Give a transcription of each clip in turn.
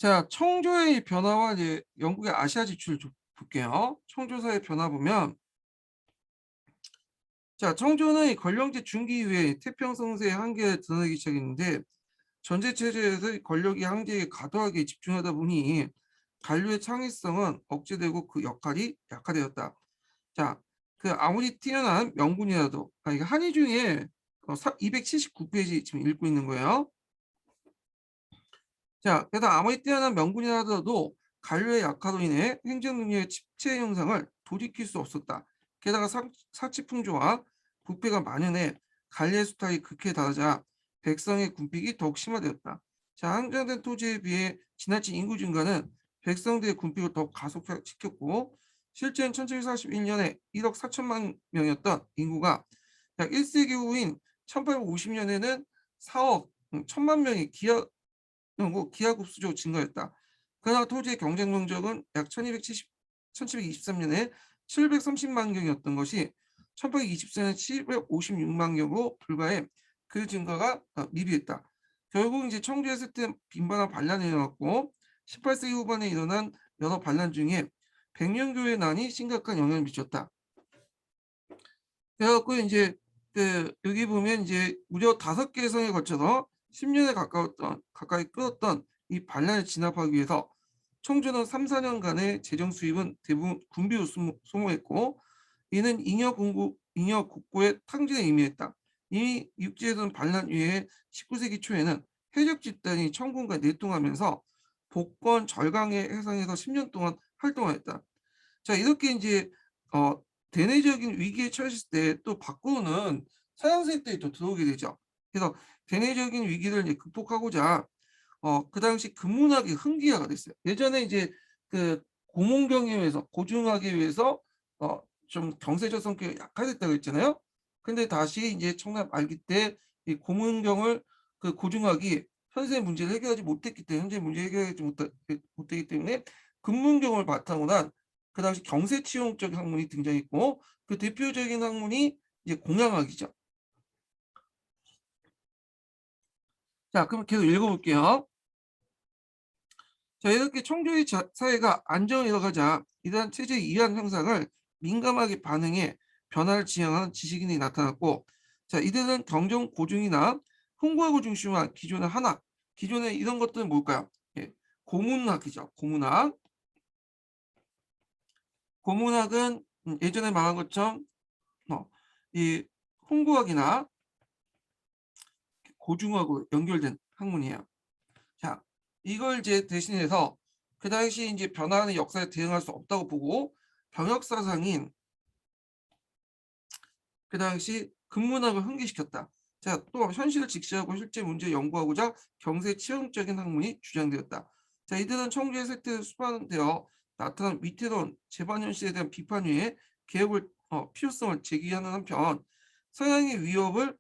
자, 청조의 변화와 이제 영국의 아시아 지출을 좀 볼게요. 청조사의 변화 보면, 자, 청조는 이 건령제 중기 이후에 태평성세의 한계를 드러내기 시작했는데, 전제 체제에서 이 권력이 한계에 과도하게 집중하다 보니 관료의 창의성은 억제되고 그 역할이 약화되었다. 자, 그 아무리 뛰어난 명분이라도, 이게 한의 중에 279페이지 지금 읽고 있는 거예요. 자, 그래서 아무리 뛰어난 명분이라도 관료의 약화로 인해 행정 능력의 집체 형상을 돌이킬 수 없었다. 게다가 사치풍조와 부패가 만연해 관리의 수탈이 극해에 달하자 백성의 군픽이 더욱 심화되었다. 자, 한정된 토지에 비해 지나친 인구 증가는 백성들의 군픽을 더욱 가속시켰고, 실제는 1741년에 1억 4천만 명이었던 인구가 약 1세기 후인 1850년에는 4억 1천만 명이 기하급수적으로 증가했다. 그러나 토지의 경쟁 면적은 약 1723년에 730만 경이었던 것이 1824년에 756만 경으로 불과해 그 증가가 미비했다. 결국 이제 청주에서 때 빈번한 반란이 일어났고 18세기 후반에 일어난 여러 반란 중에 백년교의 난이 심각한 영향을 미쳤다. 그래갖고 이제 여기 보면 이제 무려 5개의 성에 걸쳐서 10년에 가까이 끌었던 이 반란을 진압하기 위해서 청주는 3, 4년간의 재정 수입은 대부분 군비로 소모했고, 이는 잉여 국고의 탕진에 의미했다. 이미 육지에서는 반란 이후에 19세기 초에는 해적 집단이 청군과 내통하면서 복권 절강의 해상에서 10년 동안 활동하였다. 자, 이렇게 이제 어, 대내적인 위기에 처했을 때 또 밖으로는 서양 세력들이 또 들어오게 되죠. 그래서 대내적인 위기를 이제 극복하고자 그 당시 금문학이 흥기화가 됐어요. 예전에 이제 그 고문경에 의해서 고증하기 위해서 좀 경세적 성격이 약화됐다고 했잖아요. 근데 다시 이제 청남 말기 때 이 고문경을 그 고증학이 현재 문제를 해결하지 못했기 때문에 현재 문제 해결하지 못했기 때문에 금문경을 바탕으로 한 그 당시 경세치용적 학문이 등장했고, 그 대표적인 학문이 이제 공양학이죠. 자, 그럼 계속 읽어볼게요. 자, 이렇게 청조의 사회가 안정을 이뤄가자 이러한 체제의 이한 형상을 민감하게 반응해 변화를 지향하는 지식인이 나타났고, 자, 이들은 경정 고증이나 홍보하고 중심한 기존의 한학, 기존의 이런 것들은 뭘까요? 예, 고문학이죠. 고문학. 고문학은 예전에 말한 것처럼 이 홍구학이나 고중하고 연결된 학문이에요. 자, 이걸 이제 대신해서 그 당시 이제 변화하는 역사에 대응할 수 없다고 보고 병역 사상인 그 당시 근문학을 흥기시켰다. 자, 또 현실을 직시하고 실제 문제 연구하고자 경세 치용적인 학문이 주장되었다. 자, 이들은 청주의 세태를 수반되어 나타난 위태로운 재반 현실에 대한 비판 위에 개혁을 필요성을 제기하는 한편 서양의 위협을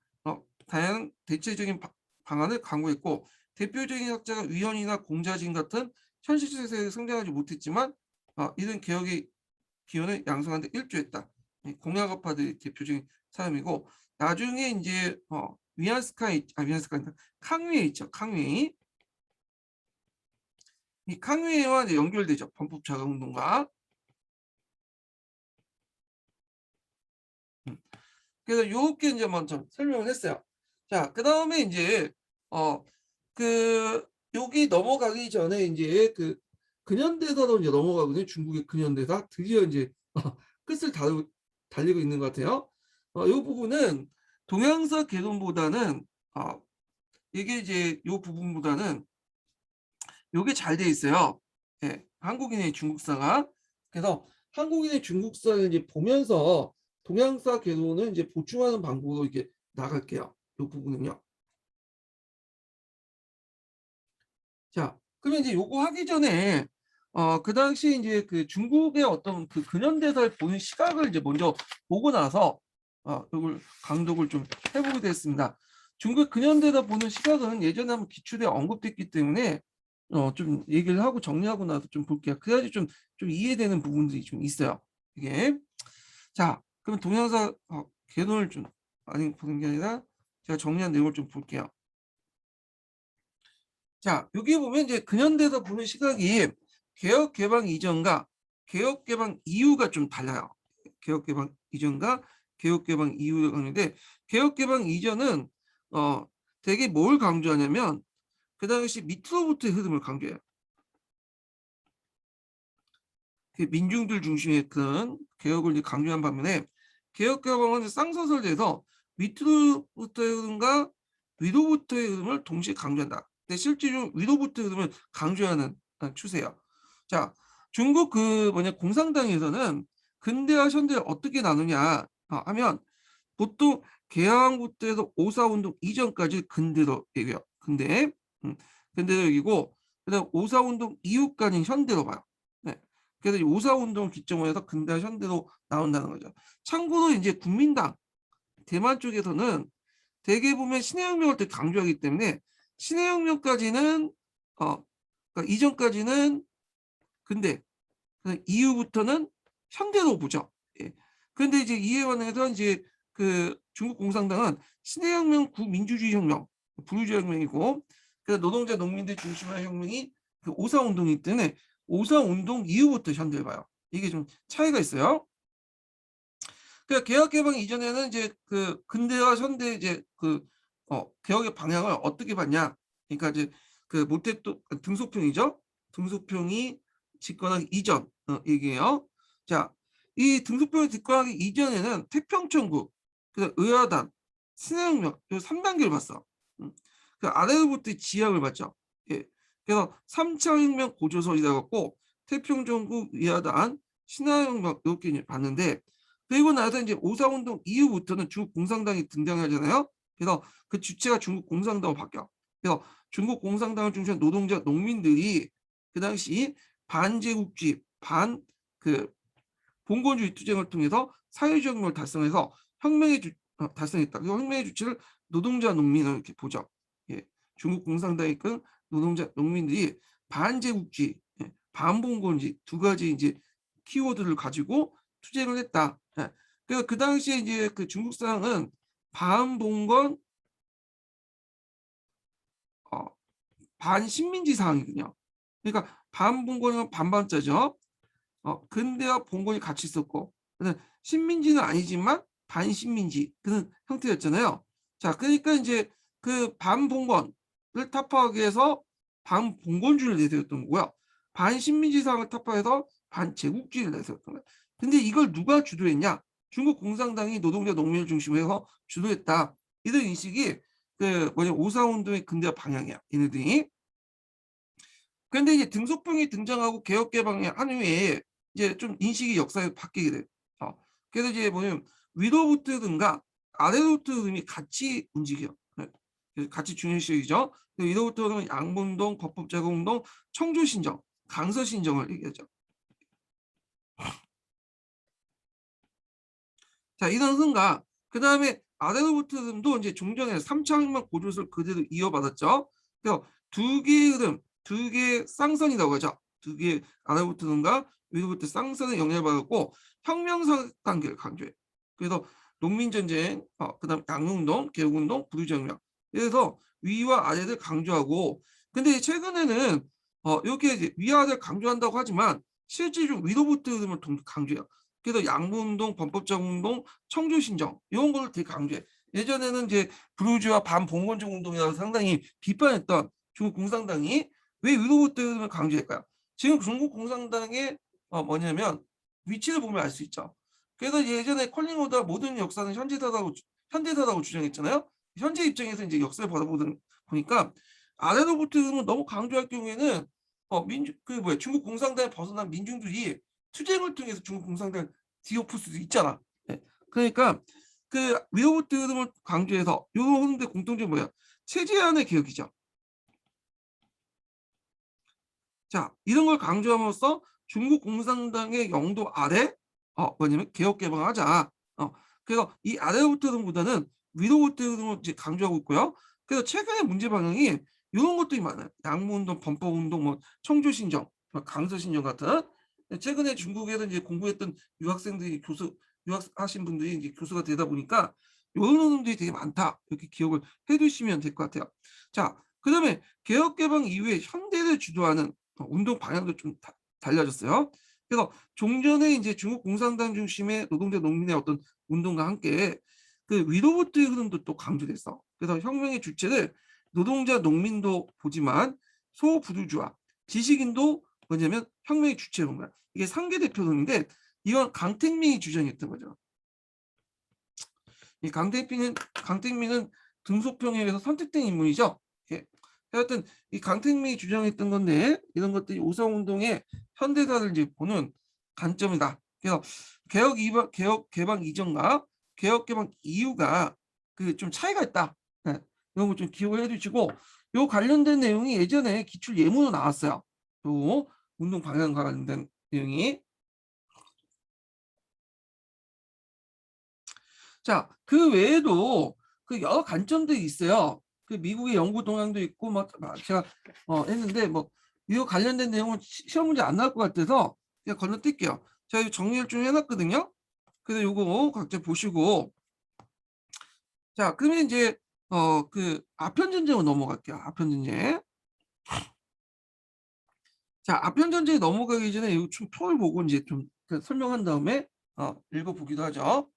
다양한 대체적인 방안을 강구했고, 대표적인 학자가 위헌이나 공자진 같은 현실 세세에 성장하지 못했지만 이런 개혁의 기원을 양성하는 데 일조했다. 공약업파들이 대표적인 사람이고, 나중에 이제 위안스카이 캉웨이 있죠. 캉웨이. 이 캉웨이와 이제 연결되죠. 범법 자금 운동과. 그래서 요렇게 이제 먼저 설명을 했어요. 자, 그다음에 이제 어 그 여기 넘어가기 전에 이제 그 근현대사로 이제 넘어가거든요. 중국의 근현대사 드디어 이제 끝을 달리고 있는 것 같아요. 이 부분은 동양사 개론보다는 이게 이제 이 부분보다는 요게 잘 돼 있어요. 예, 한국인의 중국사가. 그래서 한국인의 중국사를 이제 보면서 동양사 개론을 이제 보충하는 방법으로 이렇게 나갈게요. 이 부분은요. 자, 그러면 이제 요거 하기 전에 그 당시 이제 그 중국의 어떤 그 근현대사를 보는 시각을 이제 먼저 보고 나서 이걸 강독을 좀 해보게 됐습니다. 중국 근현대사 보는 시각은 예전에 한번 기출에 언급됐기 때문에 좀 얘기를 하고 정리하고 나서 좀 볼게요. 그래야지 좀 이해되는 부분들이 좀 있어요. 이게. 자, 그럼 동영상 개론을 좀 아니 보는 게 아니라 제가 정리한 내용을 좀 볼게요. 자, 여기 보면 이제 근현대에서 보는 시각이 개혁 개방 이전과 개혁 개방 이후가 좀 달라요. 개혁 개방 이전과 개혁 개방 이후를 강조인데, 개혁 개방 이전은 되게 뭘 강조하냐면 그 당시 밑으로부터의 흐름을 강조해요. 민중들 중심의 그런 개혁을 강조한 반면에, 개혁 개방은 쌍서설에서 밑으로부터의 흐름과 위로부터의 흐름을 동시에 강조한다. 근데 실제로 위로부터의 흐름을 강조하는 추세예요. 자, 중국 공산당에서는 근대와 현대를 어떻게 나누냐 하면, 보통 개항부터해서 오사운동 이전까지 근대로 얘기해요. 근대로 얘기고, 그다음 오사운동 이후까지는 현대로 봐요. 네. 그래서 이 오사운동 기점으로 해서 근대와 현대로 나온다는 거죠. 참고로 이제 국민당 대만 쪽에서는 대개 보면 신해혁명을 되게 강조하기 때문에, 신해혁명까지는 그러니까 이전까지는 근대, 이후부터는 현대로 보죠. 예. 그런데 이제 이에 관해서 이제 그 중국 공산당은 신해혁명, 구민주주의 혁명, 부르주아 혁명이고, 그 노동자 농민들 중심의 혁명이 그 오사운동이기 때문에 오사운동 이후부터 현대를 봐요. 이게 좀 차이가 있어요. 그러니까 개혁 개방 이전에는 이제 그 근대와 현대 이제 개혁의 방향을 어떻게 봤냐? 그러니까 이제 그 모태또 등소평이죠. 등소평이 집권하기 이전 얘기예요. 자, 이 등소평이 집권하기 이전에는 태평천국, 그 의아단, 신해혁명 이 3단계를 봤어. 그 아래로부터 지향을 봤죠. 예. 그래서 3차 혁명 고조선이라 갖고 태평천국, 의아단, 신해혁명 이렇게 봤는데, 그리고 나서 이제 오사운동 이후부터는 중국 공산당이 등장하잖아요. 그래서 그 주체가 중국 공산당으로 바뀌어. 그래서 중국 공산당을 중심한 노동자, 농민들이 그 당시 반제국주의, 그 봉건주의 투쟁을 통해서 사회주의 혁명을 달성해서 달성했다. 그 혁명의 주체를 노동자, 농민을 이렇게 보죠. 예. 중국 공산당이 이끈 노동자, 농민들이 반제국주의, 반봉건주의 두 가지 이제 키워드를 가지고 투쟁을 했다. 예. 그래서 그 당시에 이제 그 중국 사람은 반봉건, 어, 반식민지 상황이거든요. 그러니까 반봉건은 반반자죠. 근대와 봉건이 같이 있었고, 식민지는 아니지만 반식민지 그런 형태였잖아요. 자, 그러니까 이제 그 반봉건을 타파하기 위해서 반봉건주의를 내세웠던 거고요. 반식민지 상을 타파해서 반제국주의를 내세웠던 거예요. 근데 이걸 누가 주도했냐? 중국 공산당이 노동자 농민을 중심으로 해서 주도했다. 이런 인식이 오사운동의 근대화 방향이야. 얘네들이. 그런데 이제 등소평이 등장하고 개혁 개방의 한 후에 이제 좀 인식이 역사에 바뀌게 돼요. 그래서 이제 위로부터든가 아래로부터 흐름이 같이 움직여. 네. 같이 중요시이죠. 위로부터는 양분동, 법법제공운동, 청조신정, 강서신정을 얘기하죠. 자, 이런 흐름과 그 다음에 아래로부터 흐름도 이제 종전에 3차 혁명 고조를 그대로 이어받았죠. 그래서 두 개의 흐름, 두 개의 쌍선이라고 하죠. 두 개의 아래로부터 흐름과 위로부터 쌍선을 영향을 받았고, 혁명사 단계를 강조해. 그래서 농민전쟁, 그다음 양운동, 개혁운동, 부르주혁명. 그래서 위와 아래를 강조하고, 근데 최근에는 이렇게 이제 위아래를 강조한다고 하지만 실제로 위로부터 흐름을 강조해요. 그래서 양분운동, 범법자운동, 청조신정 이런 걸 되게 강조해. 예전에는 이제 부르주아 반봉건적 운동이라고 상당히 비판했던 중국 공산당이 왜 위로부터 흐름을 강조할까요? 지금 중국 공산당의 뭐냐면 위치를 보면 알 수 있죠. 그래서 예전에 컬링우드가 모든 역사는 현대사라고 주장했잖아요. 현재 입장에서 이제 역사를 보니까 아래로부터 흐름을 너무 강조할 경우에는 중국 공산당에 벗어난 민중들이 투쟁을 통해서 중국 공산당을 뒤엎을 수도 있잖아. 네. 그러니까 그 위로부터 흐름을 강조해서 이 흐름의 공통점이 뭐야? 체제안의 개혁이죠. 자, 이런 걸 강조함으로써 중국 공산당의 영도 아래 뭐냐면 개혁 개방하자. 그래서 이 아래로부터 흐름보다는 위로부터 흐름을 이제 강조하고 있고요. 그래서 최근의 문제 방향이 이런 것들이 많아요. 양무운동, 범법운동, 청조신정, 강서신정 같은. 최근에 중국에서 이제 공부했던 유학생들이 유학하신 분들이 이제 교수가 되다 보니까 이런 흐름들이 되게 많다. 이렇게 기억을 해두시면 될 것 같아요. 자, 그다음에 개혁 개방 이후에 현대를 주도하는 운동 방향도 좀 달라졌어요. 그래서 종전에 이제 중국 공산당 중심의 노동자 농민의 어떤 운동과 함께 그 위로부터의 흐름도 또 강조됐어. 그래서 혁명의 주체를 노동자 농민도 보지만 소부르주아 지식인도 뭐냐면 혁명의 주체로 본 거야. 이게 상계 대표론인데 이건 강택민이 주장했던 거죠. 이 강택민은 등소평에 의해서 선택된 인물이죠. 예. 하여튼 이 강택민이 주장했던 건데 이런 것들이 오성운동의 현대사를 이제 보는 관점이다. 그래서 개혁 개방 이전과 개혁 개방 이후가 그 좀 차이가 있다. 네. 이런 거 좀 기억을 해주시고 요 관련된 내용이 예전에 기출 예문으로 나왔어요. 요 운동 방향과 관련된 내용이. 자, 그 외에도 그 여러 관점들이 있어요. 그 미국의 연구 동향도 있고 막 제가 했는데 뭐 이거 관련된 내용은 시험 문제 안 나올 것 같아서 그냥 건너뛸게요. 제가 이거 정리를 좀 해놨거든요. 그래서 요거 각자 보시고 자, 그러면 이제 그 아편 전쟁으로 넘어갈게요. 아편 전쟁. 자, 아편 전쟁에 넘어가기 전에 이 좀 표를 보고 이제 좀 설명한 다음에 읽어보기도 하죠.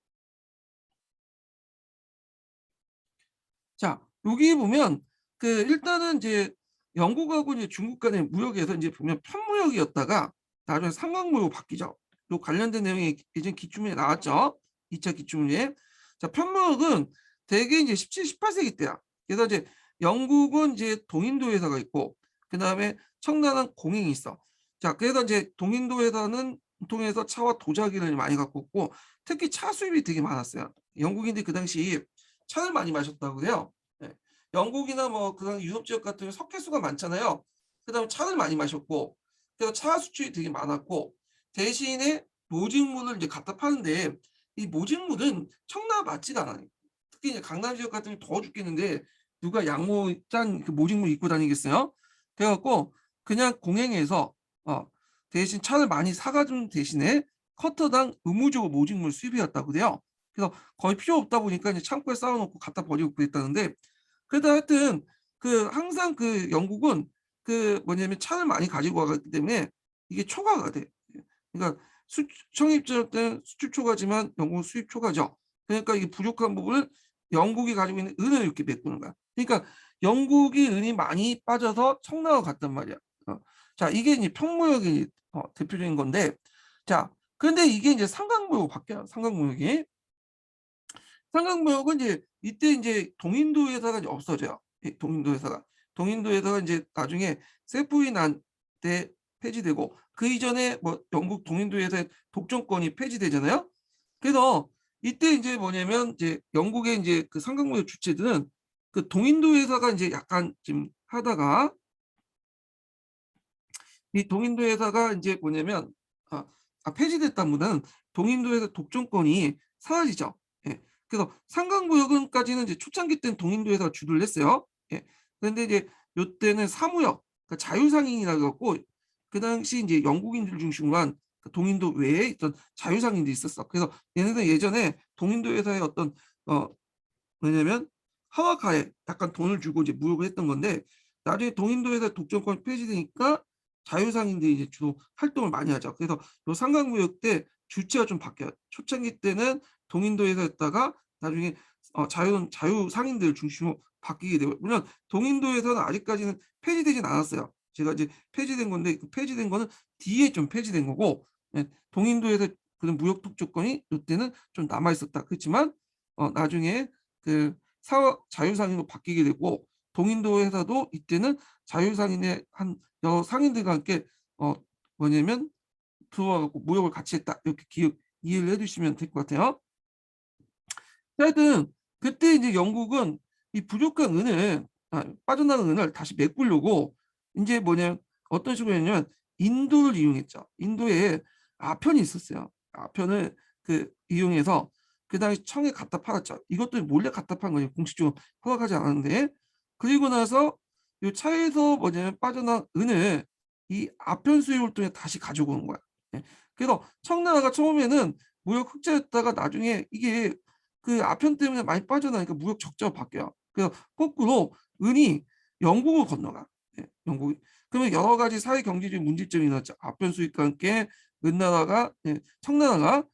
자, 여기 보면 그 일단은 이제 영국하고 이제 중국 간의 무역에서 이제 보면 편무역이었다가 나중에 상강무역으로 바뀌죠. 요 관련된 내용이 예전 기출문에 나왔죠. 2차 기출문에. 자, 편무역은 대개 이제 17, 18세기 때야. 그래서 이제 영국은 이제 동인도 회사가 있고 그다음에 청나라는 공행이 있어. 자, 그래서 이제 동인도 회사는 통해서 차와 도자기를 많이 갖고 있고 특히 차 수입이 되게 많았어요. 영국인들이 그 당시 차를 많이 마셨다고 그래요. 예. 영국이나 뭐 그런 유럽 지역 같은 경우 석회수가 많잖아요. 그다음에 차를 많이 마셨고 그래서 차 수출이 되게 많았고 대신에 모직물을 이제 갖다 파는데 이 모직물은 청나라 맞지가 않아요. 특히 이제 강남 지역 같은 경우 더워 죽겠는데 누가 양모 짠 그 모직물 입고 다니겠어요? 그래갖고 그냥 공행해서 대신 차를 많이 사가준 대신에 커터당 의무적으로 모직물 수입이었다고 그래요. 그래서 거의 필요 없다 보니까 이제 창고에 쌓아놓고 갖다 버리고 그랬다는데 그래도 하여튼 그 항상 그 영국은 그 뭐냐면 차를 많이 가지고 와갔기 때문에 이게 초과가 돼. 그러니까 청입자 때는 수출 초과지만 영국은 수입 초과죠. 그러니까 이게 부족한 부분을 영국이 가지고 있는 은을 이렇게 메꾸는 거야. 그러니까 영국이 은이 많이 빠져서 청나라가 갔단 말이야. 자, 이게 이제 평무역이 대표적인 건데, 자, 그런데 이게 이제 상강무역으로 바뀌어요. 상강무역이. 상강무역은 이제 이때 이제 동인도 회사가 이제 없어져요. 동인도 회사가. 동인도 회사가 이제 나중에 세푸이 난 때 폐지되고 그 이전에 뭐 영국 동인도 회사의 독점권이 폐지되잖아요. 그래서 이때 이제 뭐냐면 이제 영국의 이제 그 상강무역 주체들은 그 동인도 회사가 이제 약간 좀 하다가 이 동인도 회사가 이제 뭐냐면 폐지됐다보다는 동인도 회사 독점권이 사라지죠. 예. 그래서 상강무역은까지는 이제 초창기 때는 동인도 회사가 주도를 했어요. 예. 그런데 이제 요때는 사무역, 그러니까 자유상인이라고 갖고 그 당시 이제 영국인들 중심으로 한 그 동인도 외에 있던 자유상인들이 있었어. 그래서 얘네들 예전에 동인도 회사의 어떤 어 왜냐면 하와카에 약간 돈을 주고 이제 무역을 했던 건데 나중에 동인도 회사 독점권이 폐지되니까 자유상인들이 이제 주로 활동을 많이 하죠. 그래서 요 상강무역 때 주체가 좀 바뀌어요. 초창기 때는 동인도 회사였다가 나중에 자유상인들 중심으로 바뀌게 되고 물론 동인도 회사는 아직까지는 폐지되진 않았어요. 제가 이제 폐지된 건데 그 폐지된 거는 뒤에 좀 폐지된 거고 동인도 회사 그런 무역 독점권이 이때는 좀 남아 있었다. 그렇지만 나중에 그 자유상인으로 바뀌게 되고 동인도 회사도 이때는 자유상인의 한 여러 상인들과 함께 어 뭐냐면 들어와갖고 무역을 같이 했다 이렇게 이해를 해주시면 될 것 같아요. 하여튼 그때 이제 영국은 이 부족한 은을 빠져나간 은을 다시 메꾸려고 이제 뭐냐면 어떤 식으로 했냐면 인도를 이용했죠. 인도에 아편이 있었어요. 아편을 그 이용해서 그 당시 청에 갖다 팔았죠. 이것도 몰래 갖다 판 거예요. 공식적으로 허락하지 않았는데 그리고 나서 이 차에서 뭐냐면 빠져나간 은을 이 아편 수입을 통해 다시 가지고 오는 거야. 예. 그래서 청나라가 처음에는 무역 흑자였다가 나중에 이게 그 아편 때문에 많이 빠져나니까 무역 적자로 바뀌어요. 그래서 거꾸로 은이 영국을 건너가. 예, 영국이. 그러면 여러 가지 사회 경제적 문제점이 나왔죠. 아편 수입과 함께 은나라가 청나라가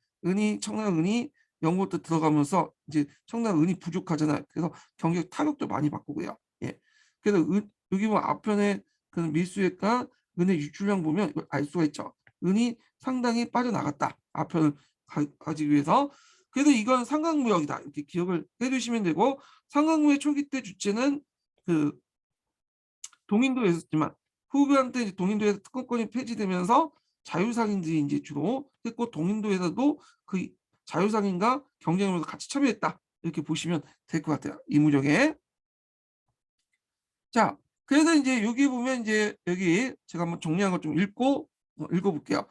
청나라 은이 영국도 들어가면서 이제 청나라 은이 부족하잖아요. 그래서 경제 타격도 많이 받고 그래요. 예. 그래서 여기 보면 아편의 그 밀수액과 은의 유출량 보면 이걸 알 수가 있죠. 은이 상당히 빠져나갔다. 아편을 가지기 위해서. 그래서 이건 상강무역이다. 이렇게 기억을 해두시면 되고, 상강무역 초기 때 주체는 그 동인도였었지만 후기한테 이제 동인도에서 특권권이 폐지되면서 자유상인들이 이제 주로 했고, 동인도에서도 그 자유상인과 경쟁하면서 같이 참여했다. 이렇게 보시면 될 것 같아요. 이 무적에. 자, 그래서 이제 여기 보면 이제 여기 제가 한번 정리한 것 좀 읽어볼게요.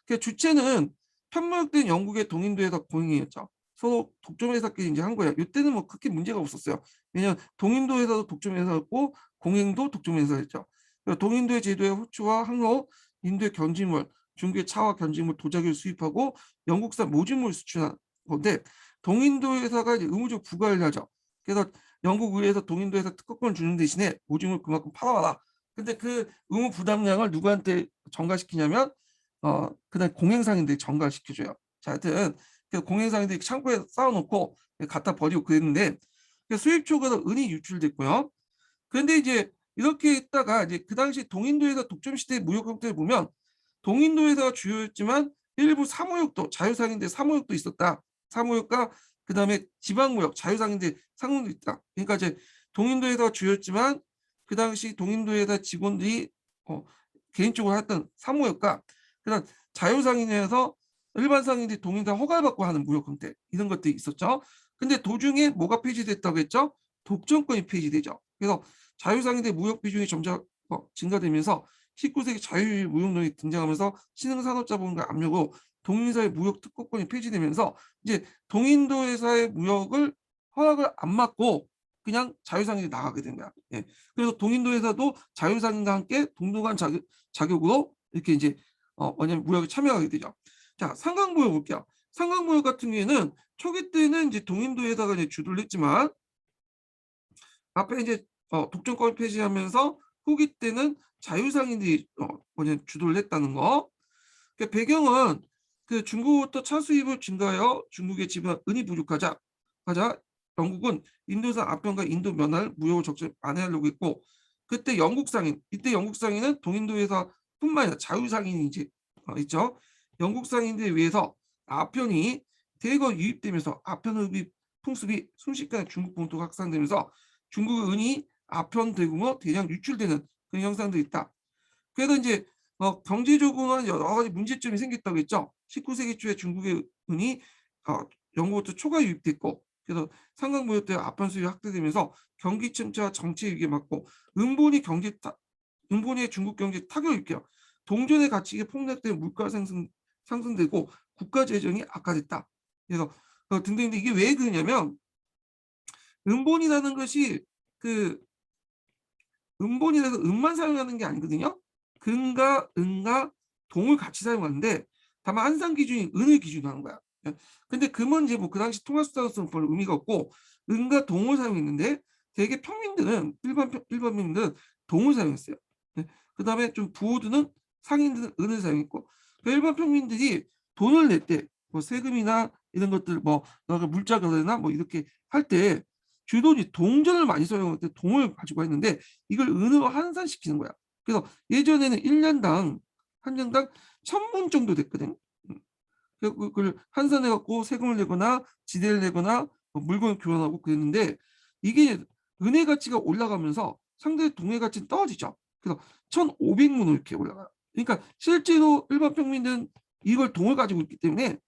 그 주체는 편무역된 영국의 동인도에서 공행이었죠. 서로 독점회사끼리 이제 한 거예요. 이때는 뭐 그렇게 문제가 없었어요. 왜냐하면 동인도에서도 독점회사였고 공행도 독점회사였죠. 동인도의 제도에 호주와 항로, 인도의 견지물, 중국의 차와 견지물, 도자기를 수입하고 영국산 모질물을 수출한 건데, 동인도 회사가 이제 의무적 부과를 하죠. 그래서 영국 의회에서 동인도에서 특허권을 주는 대신에 모종을 그만큼 팔아와라. 근데 그 의무 부담량을 누구한테 전가시키냐면 그다음 공행상인들이 전가시켜줘요. 자, 하여튼 그 공행상인들이 창고에 쌓아놓고 갖다 버리고 그랬는데, 수입 쪽으로 은이 유출됐고요. 그런데 이제 이렇게 있다가 이제 그 당시 동인도에서 독점 시대 무역 형태를 보면 동인도에서가 주요였지만 일부 사무역도 자유상인들 사무역도 있었다. 사무역과 그다음에 지방무역 자유상인들 상무도 있다. 그러니까 이제 동인도에서 주요였지만 그 당시 동인도에서 직원들이 개인적으로 했던 사무역과 그다음 자유상인에서 일반 상인들이 동인도 허가를 받고 하는 무역 형태 이런 것들이 있었죠. 근데 도중에 뭐가 폐지됐다고 했죠? 독점권이 폐지되죠. 그래서 자유상인들 무역 비중이 점점 증가되면서 19세기 자유무역론이 등장하면서 신흥산업자본과 압력으로 동인사의 무역 특허권이 폐지되면서 이제 동인도 회사의 무역을 허락을 안 받고 그냥 자유상인이 나가게 된 거야. 예. 그래서 동인도 회사도 자유상인과 함께 동등한 자격으로 이렇게 이제 뭐냐면 무역에 참여하게 되죠. 자, 상강무역 볼게요. 상강무역 같은 경우에는 초기 때는 이제 동인도 회사가 이제 주도를 했지만 앞에 이제 독점권 폐지하면서 후기 때는 자유상인들이 뭐냐면 주도를 했다는 거. 그 배경은 그 중국부터 차 수입을 증가하여 중국의 지분 은이 부족하자 영국은 인도산 아편과 인도 면할 무역을 적극 만회하려고 했고, 그때 영국 상인 이때 영국 상인은 동인도 회사뿐만 아니라 자유 상인이 이제 있죠. 영국 상인들에 의해서 아편이 대거 유입되면서 아편 흡입 풍습이 순식간에 중국 본토가 확산되면서 중국 은이 아편 대규모 대량 유출되는 그런 현상들이 있다. 그래서 이제 경제적으로는 여러 가지 문제점이 생겼다고 했죠. 19세기 초에 중국의 은이 영국부터 초과 유입됐고, 그래서 상강무역 때 아편 수입이 확대되면서 경기 침체와 정치 위기에 맞고 은본의 중국 경제 타격을 입게요. 동전의 가치가 폭락된 물가 상승되고 국가 재정이 악화됐다. 그래서 등등인데 이게 왜 그러냐면 은본이라는 것이 그 은본이라서 은만 사용하는 게 아니거든요. 금과 은과 동을 같이 사용하는데 다만 한산 기준이 은을 기준으로 하는 거야. 근데 금은 이제 뭐 그 당시 통화수단으로서는 별 의미가 없고 은과 동을 사용했는데 대개 평민들은 일반 평민들은 동을 사용했어요. 그다음에 좀 부호들은 상인들은 은을 사용했고, 일반 평민들이 돈을 낼 때 뭐 세금이나 이런 것들 뭐 물자 거래나 뭐 이렇게 할 때 주도지 동전을 많이 사용할 때 동을 가지고 했는데 이걸 은으로 환산시키는 거야. 그래서 예전에는 1년당 한 년당 1,000문 정도 됐거든. 그걸 환산해 갖고 세금을 내거나 지대를 내거나 물건을 교환하고 그랬는데, 이게 은의 가치가 올라가면서 상대 동의 가치는 떨어지죠. 그래서 1,500문으로 이렇게 올라가요. 그러니까 실제로 일반 평민들은 이걸 동을 가지고 있기 때문에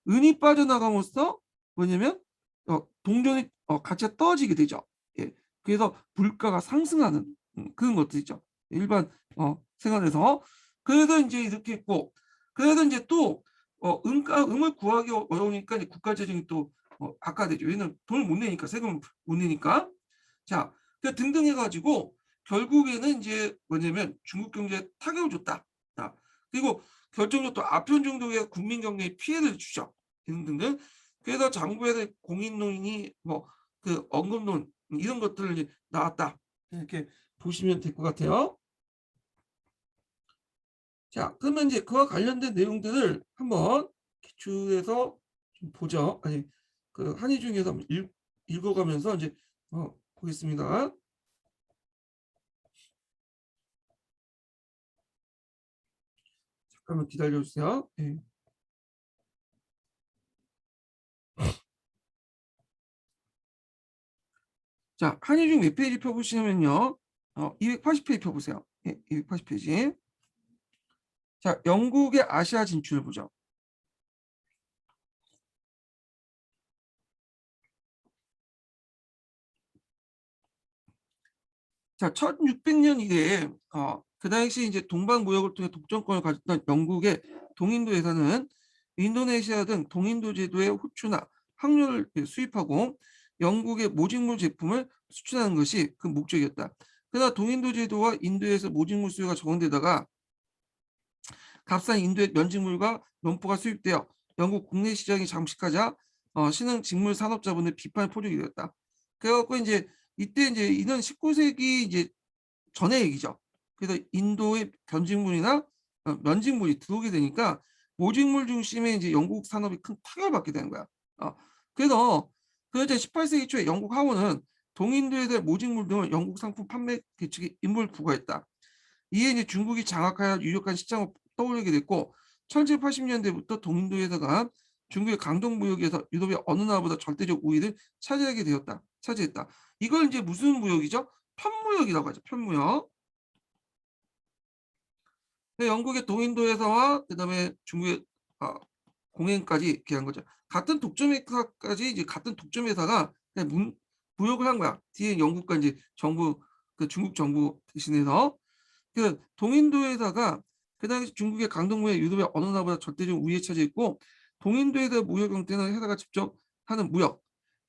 은이 빠져나감으로써 뭐냐면 동전의 가치가 떨어지게 되죠. 예. 그래서 물가가 상승하는 그런 것들이죠. 일반 생활에서. 그래서 이제 이렇게 했고, 그래서 이제 또 음을 구하기 어려우니까 이제 국가 재정이 또 악화되죠. 왜냐면 돈을 못 내니까, 세금을 못 내니까. 자, 그 등등 해가지고 결국에는 이제 뭐냐면 중국 경제에 타격을 줬다. 자, 그리고 결정적으로 또 아편 정도의 국민 경제에 피해를 주죠. 등등등. 그래서 정부에서 공인노인이 뭐 그 언급론 이런 것들을 이제 나왔다. 이렇게 보시면 될 것 같아요. 자, 그러면 이제 그와 관련된 내용들을 한번 기출해서 좀 보죠. 아니, 그 한의 중에서 한번 읽어가면서 이제 보겠습니다. 잠깐만 기다려주세요. 네. 자, 한의 중 몇 페이지 펴보시냐면요. 280페이지 펴보세요. 예, 280페이지. 자, 영국의 아시아 진출 보죠. 자, 1600년 이래에 그 당시 이제 동방 무역을 통해 독점권을 가졌던 영국의 동인도에서는 인도네시아 등 동인도 제도의 호추나 항료를 수입하고 영국의 모직물 제품을 수출하는 것이 그 목적이었다. 그러나 동인도 제도와 인도에서 모직물 수요가 적은데다가 값싼 인도의 면직물과 면포가 수입되어 영국 국내 시장이 잠식하자 신흥 직물 산업자분의 비판 포력이 되었다. 그래갖고 이제 이때 이제 이런 19세기 이제 전의 얘기죠. 그래서 인도의 변직물이나 면직물이 들어오게 되니까 모직물 중심의 이제 영국 산업이 큰 타격을 받게 되는 거야. 그래서 18세기 초에 영국 하원은 동인도에 대한 모직물 등을 영국 상품 판매 계측에 임무를 부과했다. 이에 이제 중국이 장악하여 유력한 시장을 떠올리게 됐고 1780년대부터 동인도에다가 중국의 강동무역에서 유럽의 어느 나라보다 절대적 우위를 차지하게 되었다. 차지했다. 이걸 이제 무슨 무역이죠? 편무역이라고 하죠. 편무역. 영국의 동인도에서와 그다음에 중국의 공행까지 계한 거죠. 같은 독점 회사까지 이제 같은 독점 회사가 그냥 무역을 한 거야. 뒤에 영국과 이제 정부 그 중국 정부 대신해서 그 동인도에다가 그 당시 중국의 강동무역 유럽의 어느 나라보다 절대적 우위에 차지했고 동인도에다 무역 형태는 회사가 직접 하는 무역,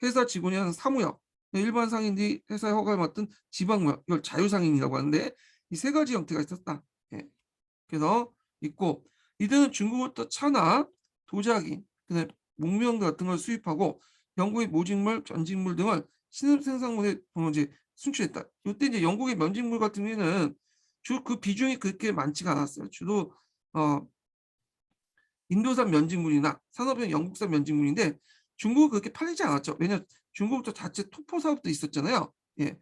회사 직원이 하는 사무역, 일반 상인들이 회사 허가를 맡은 지방무역, 이걸 자유상인이라고 하는데 이 세 가지 형태가 있었다. 예. 그래서 있고 이들은 중국부터 차나 도자기, 그다음에 목명 같은 걸 수입하고 영국의 모직물, 전직물 등을 신흥 생산물에 이제 순출했다. 이때 이제 영국의 면직물 같은 경우에는 주로 그 비중이 그렇게 많지가 않았어요. 주로 인도산 면직물이나 산업용 영국산 면직물인데 중국은 그렇게 팔리지 않았죠. 왜냐하면 중국도 자체 토포 사업도 있었잖아요. 예.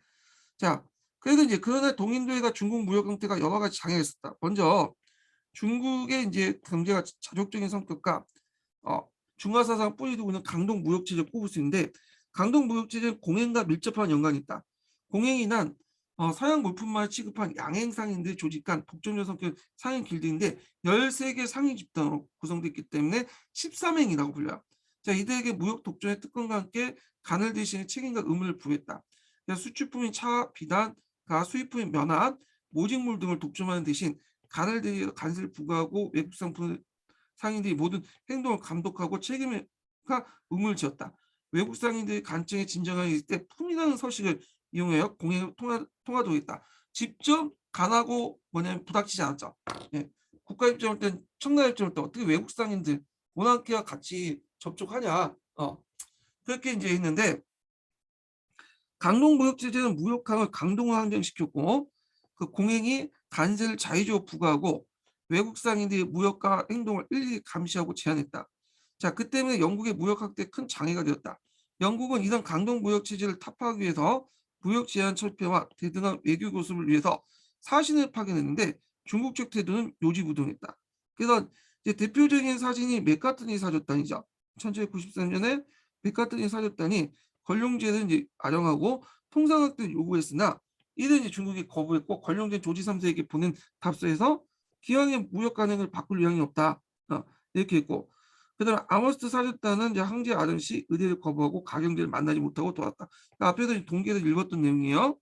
자, 그래서 이제 그러나 동인도에가 중국 무역 형태가 여러 가지 장애가 있었다. 먼저 중국의 이제 경제가 자족적인 성격과 중화사상 뿌리 두고 있는 강동 무역체제를 꼽을 수 있는데 강동 무역체제는 공행과 밀접한 연관이 있다. 공행이 난 서양 물품만을 취급한 양행 상인들이 조직한 독점적 성격 상인 길드인데 13개 상인 집단으로 구성되어 있기 때문에 13행이라고 불려요. 자, 이들에게 무역 독점의 특권과 함께 간을 대신에 책임과 의무를 부여했다. 수출품인 차, 비단, 수입품인 면화, 모직물 등을 독점하는 대신 간을 대해 간세를 부과하고 외국 상품 상인들이 모든 행동을 감독하고 책임과 의무를 지었다. 외국 상인들이 간증에 진정하게 있을 때 품이라는 서식을 이용하여 공행을 통하도록 직접 간하고 뭐냐면 부닥치지 않았죠. 예. 국가 입장일 땐 청나 입장일 때 어떻게 외국 상인들 모나키와 같이 접촉하냐. 그렇게 이제 했는데 강동무역제재는 무역항을 강동으로 한정시켰고 그 공행이 간세를 자의적으로 부과하고 외국 상인들의 무역과 행동을 일일이 감시하고 제한했다. 자, 그 때문에 영국의 무역 확대에 큰 장애가 되었다. 영국은 이런 강동 무역 체제를 타파하기 위해서 무역 제한 철폐와 대등한 외교 교섭을 위해서 사신을 파견했는데 중국 측 태도는 요지부동했다. 그래서 이제 대표적인 사진이 맥카트니 사절단이죠. 1793년에 맥카트니 사절단이 권룡제를 이제 아령하고 통상학대를 요구했으나 이를 이제 중국이 거부했고 권룡제 조지 3세에게 보낸 답서에서 기왕의 무역 간행을 바꿀 의향이 없다. 이렇게 했고 그다음에 아머스트 사절단은 이제 황제 아름씨 의대를 거부하고 가경대를 만나지 못하고 돌아왔다. 그러니까 앞에서 동계에서 읽었던 내용이에요.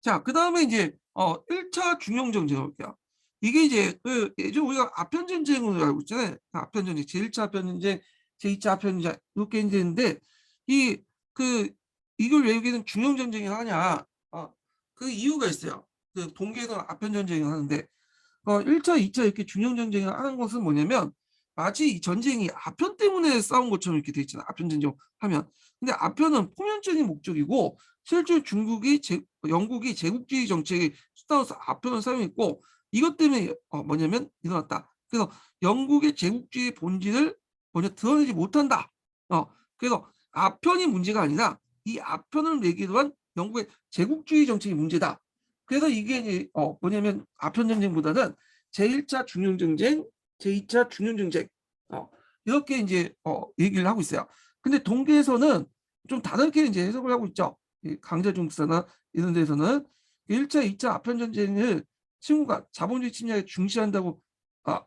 자, 그다음에 이제 1차 중용전쟁 볼게요. 이게 이제 그 예전 우리가 아편전쟁으로 알고 있잖아요. 아편전쟁, 제1차 아편전쟁, 제2차 아편전쟁 이렇게 있는데 이 그 이걸 왜 여기는 중용전쟁을 하냐? 그 이유가 있어요. 그 동계에서 아편전쟁을 하는데 1차, 2차 이렇게 중용전쟁을 하는 것은 뭐냐면 마치 이 전쟁이 아편 때문에 싸운 것처럼 이렇게 돼 있잖아요. 아편 전쟁 하면. 근데 아편은 포면적인 목적이고 실제 영국이 제국주의 정책의 수단으로서 아편을 사용했고 이것 때문에 뭐냐면 일어났다. 그래서 영국의 제국주의 본질을 먼저 드러내지 못한다. 그래서 아편이 문제가 아니라 이 아편을 내기로 한 영국의 제국주의 정책이 문제다. 그래서 이게 이제 뭐냐면 아편 전쟁보다는 제1차 중용전쟁, 제2차 중용전쟁 이렇게 이제 얘기를 하고 있어요. 근데 동계에서는 좀 다르게 이제 해석을 하고 있죠. 강자중국사나 이런 데서는 1차, 2차 아편 전쟁을 친구가 자본주의 침략에 중시한다고 아,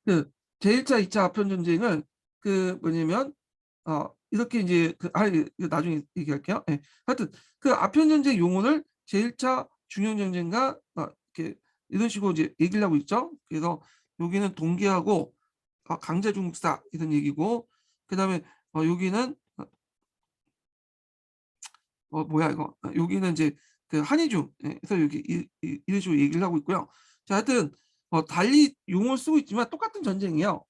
그 제1차, 2차 아편 전쟁을 그 뭐냐면 이렇게 이제 이거 나중에 얘기할게요. 예. 하여튼 그 아편 전쟁 용어를 제1차 중용 전쟁과 이렇게 이런 식으로 이제 얘기를 하고 있죠. 그래서 여기는 동계하고 강자 중국사 이런 얘기고 그다음에 여기는 뭐야 이거 여기는 이제 그 한이중 그래서 여기 이런 식으로 얘기를 하고 있고요. 자 하여튼 달리 용어를 쓰고 있지만 똑같은 전쟁이에요.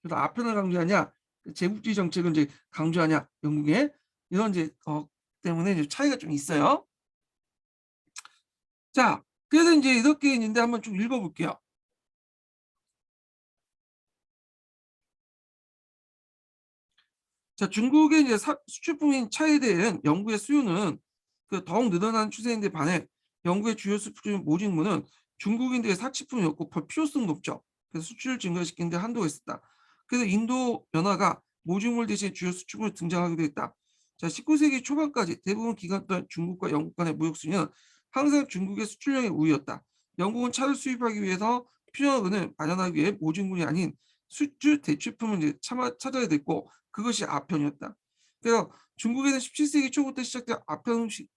그래서 아편을 강조하냐 그 제국주의 정책을 이제 강조하냐 영국에 이런 이제 때문에 이제 차이가 좀 있어요. 자 그래서 이제 이렇게 있는데 한번 좀 읽어볼게요. 자, 중국의 이제 수출품인 차에 대한 영국의 수요는 그 더욱 늘어나는 추세인데 반해 영국의 주요 수출품 모직물은 중국인들의 사치품이었고 별 필요성도 없죠. 그래서 수출을 증가시키는 데 한도가 있었다. 그래서 인도 연화가 모직물 대신 주요 수출품으로 등장하기도 했다. 자, 19세기 초반까지 대부분 기간 동안 중국과 영국 간의 무역 수요는 항상 중국의 수출량의 우위였다. 영국은 차를 수입하기 위해서 필요한 은을 마련하기 위해 모직물이 아닌 수출 대출품을 이제 찾아야 됐고 그것이 아편이었다. 그래서 중국에는 17세기 초부터 시작된 아편 음식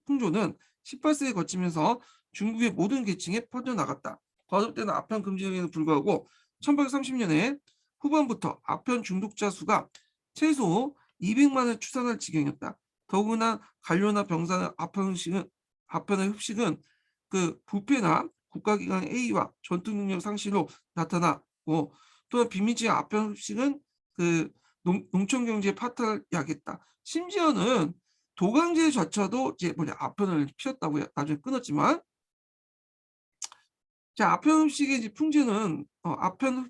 풍조는 18세기 거치면서 중국의 모든 계층에 퍼져나갔다. 거듭되는 아편 금지령에도 불구하고 1830년에 후반부터 아편 중독자 수가 최소 200만을 추산할 지경이었다. 더구나 관료나 병사는 아편의 흡식은 그 부패나 국가기관 A와 전투 능력 상실로 나타나고 또한 빈민지의 아편 흡식은 그 농촌 경제에 파탄을 야기했다. 심지어는 도강제조차도 이제 뭐냐 아편을 피웠다고 나중에 끊었지만 자 아편 흡식의 이제 풍제는 아편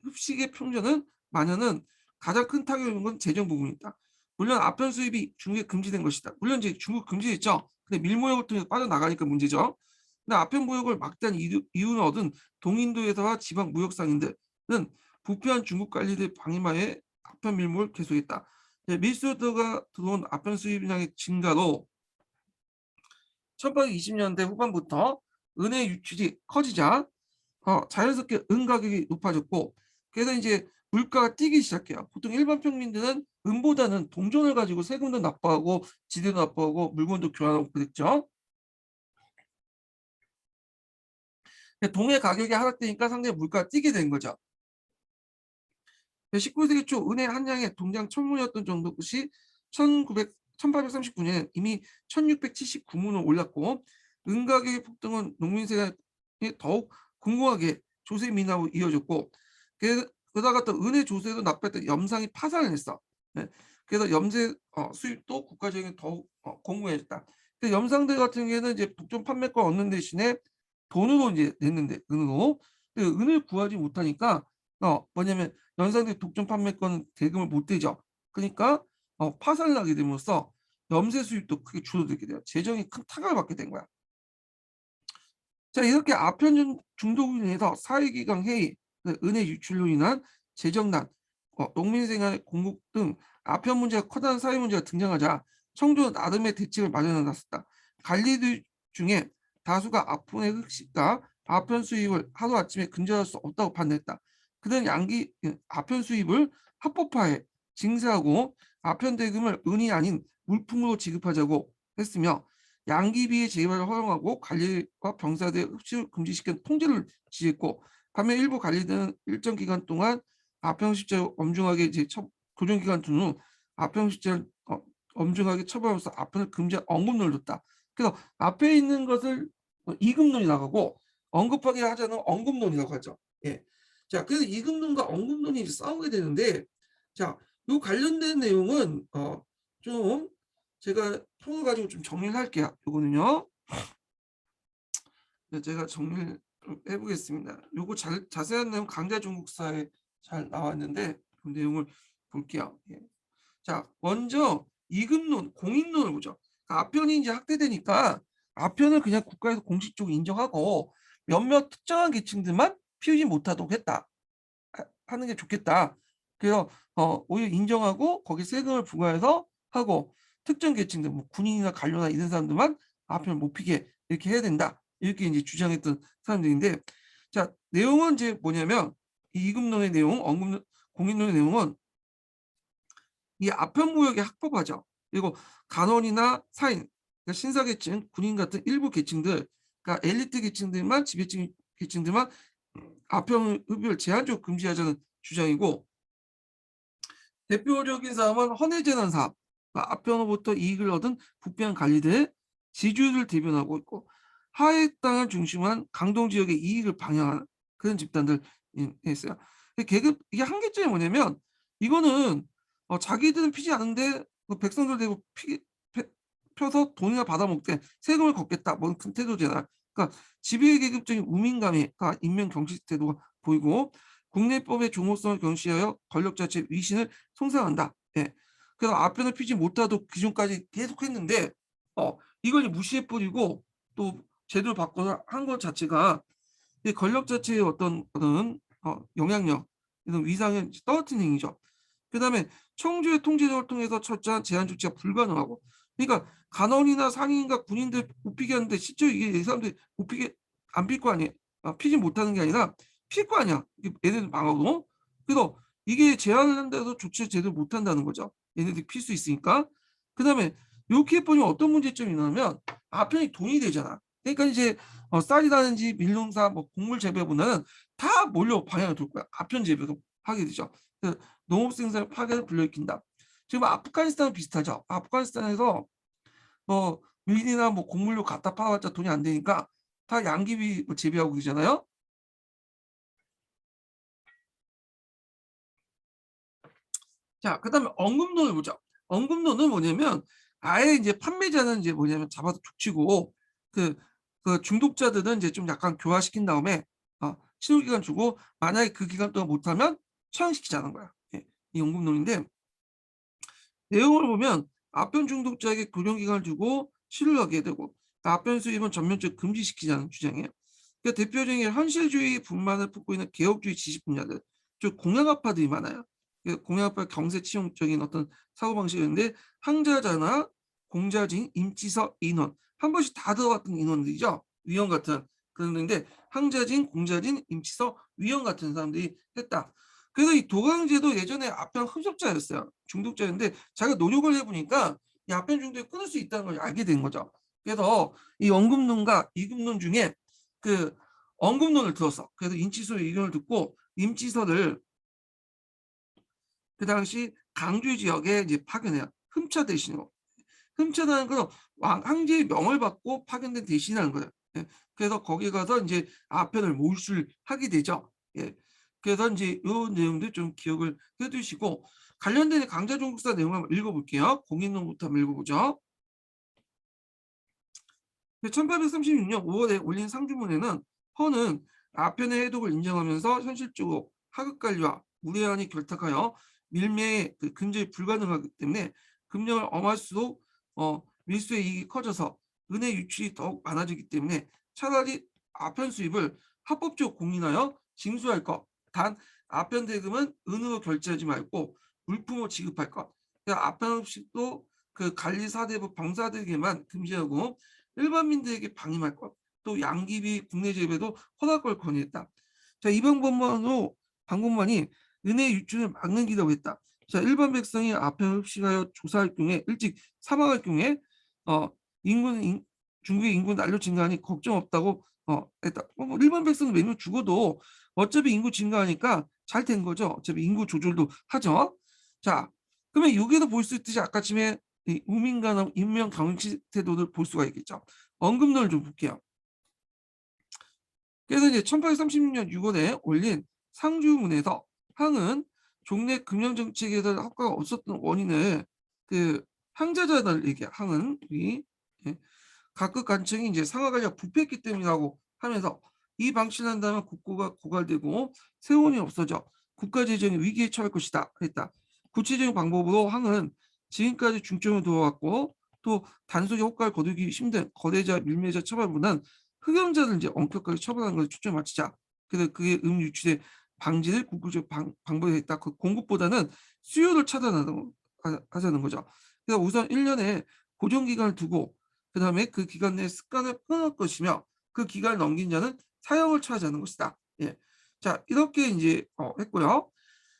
흡식의 풍제는 만연은 가장 큰 타격을 입은 건 재정 부분이다. 물론 아편 수입이 중국에 금지된 것이다. 물론 이제 중국 금지했죠. 근데 밀무역을 통해서 빠져나가니까 문제죠. 근데 아편 무역을 막대한 이윤을 얻은 동인도에서와 지방 무역상인들은 부패한 중국 관리들 방임하에 아편 밀무를 계속했다. 밀수요가 들어온 아편 수입량의 증가로 1820년대 후반부터 은행 유출이 커지자 자연스럽게 은 가격이 높아졌고 그래서 이제 물가가 뛰기 시작해요. 보통 일반 평민들은 은보다는 동전을 가지고 세금도 납부하고 지대도 납부하고 물건도 교환하고 그랬죠. 동의 가격이 하락되니까 상당히 물가가 뛰게 된 거죠. 19세기 초 은의 한 양의 동장 1,000문이었던 정도 것이 1839년에 이미 1,679문으로 올랐고 은 가격의 폭등은 농민 생활에 더욱 궁금하게 조세 민화로 이어졌고 그러다가 또 은의 조세도 납부했던 염상이 파산을 했어. 네. 그래서 염세 수입도 국가적인 더욱 공고해졌다. 염상들 같은 경우에는 이제 독점 판매권 얻는 대신에 돈으로 이제 냈는데 은으로 은을 구하지 못하니까 뭐냐면 연상들이 독점 판매권 대금을 못 대죠. 그러니까 파산을 하게 됨으로써 염세 수입도 크게 줄어들게 돼요. 재정이 큰 타격을 받게 된 거야. 자 이렇게 아편 중독으로 인해서 사회기강 해이, 은혜 유출로 인한 재정난, 농민생활 공급 등 아편 문제가 커다란 사회 문제가 등장하자 청주는 나름의 대책을 마련해 놨었다. 관리들 중에 다수가 아편의 흑식과 아편 수입을 하루아침에 근절할 수 없다고 판단했다. 그들은 아편 수입을 합법화해 징수하고 아편 대금을 은이 아닌 물품으로 지급하자고 했으며 양기비의 재개발을 허용하고 관리와 병사들의 흡수를 금지시킨 통제를 지했고 반면 일부 관리들은 일정 기간 동안 아편십자를 엄중하게 이제 교정 기간 둔 후 아편십자를 엄중하게 처벌하면서 아편을 금지한 언급론을 뒀다. 그래서 앞에 있는 것을 이금론이 나가고 언급하게 하자는 언급론이라고 하죠. 예. 자, 그래서 이금론과 언급론이 싸우게 되는데, 자, 이 관련된 내용은 좀 제가 통을 가지고 좀 정리를 할게요. 요거는요. 네, 제가 정리를 좀 해보겠습니다. 요거 자세한 내용 강자중국사에 잘 나왔는데 그 내용을 볼게요. 예. 자, 먼저 이급론, 공인론을 보죠. 그러니까 아편이 이제 확대되니까 아편을 그냥 국가에서 공식적으로 인정하고 몇몇 특정한 계층들만 피우지 못하도록 했다. 하는 게 좋겠다. 그래서 오히려 인정하고 거기 세금을 부과해서 하고 특정 계층들 뭐 군인이나 관료나 이런 사람들만 아편을 못 피게 이렇게 해야 된다. 이렇게 이제 주장했던 사람들인데 자, 내용은 이제 뭐냐면 이 이급론의 내용, 공인론의 내용은 이 아편무역에 합법화죠. 그리고 간원이나 사인, 그러니까 신사계층, 군인 같은 일부 계층들, 그러니까 엘리트 계층들만 지배층 계층들만 아편 흡입을 제한적으로 금지하자는 주장이고 대표적인 사업은 헌해재난 사업, 그러니까 아편으로부터 이익을 얻은 부패한 관리들, 지주를 대변하고 있고 하해 땅을 중심으로 한 강동 지역의 이익을 방해하는 그런 집단들 있어요. 계급 이게 한계점이 뭐냐면 이거는 자기들은 피지 않은데 백성들 대고 펴서 돈이나 받아먹되 세금을 걷겠다. 뭔 큰 태도잖아. 그러니까 지배계급적인 우민감과 인명 경시 태도가 보이고 국내법의 종호성을 경시하여 권력 자체의 위신을 송상한다. 예. 그래서 아편을 피지 못하도록 기준까지 계속했는데 이걸 무시해 버리고 또 제도를 바꿔서 한 것 자체가 이 권력 자체의 어떤 영향력, 이런 위상을 떨어뜨리는 행위죠. 그다음에 청주의 통제력을 통해서 철저한 제한 조치가 불가능하고, 그러니까 간원이나 상인과 군인들 못 피게 하는데 실제로 이게 이 사람들이 못 피게 안 필 거 아니에요. 피지 못하는 게 아니라 필 거 아니야. 얘네들 방어도. 그래서 이게 제한을 한다고 조치를 제대로 못 한다는 거죠. 얘네들이 필 수 있으니까. 그다음에 이렇게 해보니 어떤 문제점이 있냐면 아편이 돈이 되잖아. 그러니까 이제 쌀이라든지 밀농사, 뭐 곡물 재배보다는 다 몰려 방향을 돌 거야. 아편 재배가 하게 되죠. 그 농업 생산 파괴를 불러일으킨다. 지금 아프가니스탄은 비슷하죠. 아프가니스탄에서 뭐 밀이나 뭐 곡물로 갖다 팔아봤자 돈이 안 되니까 다 양귀비 재배하고 그러잖아요. 자, 그다음에 언급론을 보자. 언급론은 뭐냐면 아예 이제 판매자는 이제 뭐냐면 잡아서 족치고 그, 그 중독자들은 이제 좀 약간 교화시킨 다음에 치료 기간 주고 만약에 그 기간 동안 못하면 처형시키자는 거야. 예, 이 언급론인데 내용을 보면 아편 중독자에게 교정 기간을 두고 치료를 하게 되고 아편 수입은 전면적으로 금지시키자는 주장이에요. 그러니까 대표적인 현실주의 분만을 품고 있는 개혁주의 지식 분야들, 즉 공양아파들이 많아요. 공양아파 경세 치용적인 어떤 사고방식이었는데 항자자나 공자진, 임치서, 인원 한 번씩 다 들어갔던 인원들이죠. 위원 같은 그런데 항자진, 공자진, 임치서, 위원 같은 사람들이 했다. 그래서 이 도강제도 예전에 아편 흡접자였어요. 중독자였는데 자기가 노력을 해보니까 이 아편 중독에 끊을 수 있다는 걸 알게 된 거죠. 그래서 이 언급론과 이급론 중에 그 언급론을 들었어. 그래서 임치서의 의견을 듣고 임치서를 그 당시 강주 지역에 이제 파견해요. 흠차 대신으로. 흠차라는 건 황제의 명을 받고 파견된 대신이라는 거예요. 예. 그래서 거기 가서 이제 아편을 몰수하게 되죠. 예. 그래서 이제 이 내용들 좀 기억을 해두시고 관련된 강자중국사 내용 한번 읽어볼게요. 공인론부터 한번 읽어보죠. 1836년 5월에 올린 상주문에는 허는 아편의 해독을 인정하면서 현실적으로 하급관리와 무례한이 결탁하여 밀매의 그 금전이 불가능하기 때문에 금령을 엄할수록 밀수의 이익이 커져서 은혜 유출이 더욱 많아지기 때문에 차라리 아편 수입을 합법적으로 공인하여 징수할 것. 단 아편 대금은 은으로 결제하지 말고 물품으로 지급할 것. 아편 흡식도 그 관리 사대부 병사들에게만 금지하고 일반민들에게 방임할 것. 또 양귀비 국내 재배도 허락할 걸 권유했다. 자, 이 방법만이 은혜 유출을 막는 기라고 했다. 자, 일반 백성이 아편 흡식하여 조사할 경우에 일찍 사망할 경우에 중국의 인구 난로 증가하니 걱정 없다고 했다. 뭐 일반 백성은 매년 죽어도 어차피 인구 증가하니까 잘 된 거죠. 어차피 인구 조절도 하죠. 자, 그러면 여기에도 볼 수 있듯이 아까쯤에 이 우민간암 인명 경시 태도를 볼 수가 있겠죠. 언급론을 좀 볼게요. 그래서 이제 1836년 6월에 올린 상주문에서 항은 종래 금융정책에 대한 효과가 없었던 원인을 그 항자자들 얘기 항은 이 예. 각급 관청이 이제 상하 관리가 부패했기 때문이라고 하면서 이 방치를 한다면 국고가 고갈되고 세원이 없어져 국가 재정이 위기에 처할 것이다 했다. 구체적인 방법으로 항은 지금까지 중점을 두어왔고 또 단속의 효과를 거두기 힘든 거래자 밀매자 처벌보다는 흑영자를 이제 엄격하게 처벌하는 것에 초점을 맞추자. 그래서 그게 유출의 방지를 궁극적 방법에 했다. 그 공급보다는 수요를 차단하는 하자는 거죠. 그래서 우선 1년에 고정 기간을 두고 그다음에 그 기간 내에 습관을 끊을 것이며 그 기간을 넘긴 자는 사형을 처하자는 것이다. 예. 자, 이렇게 이제 했고요.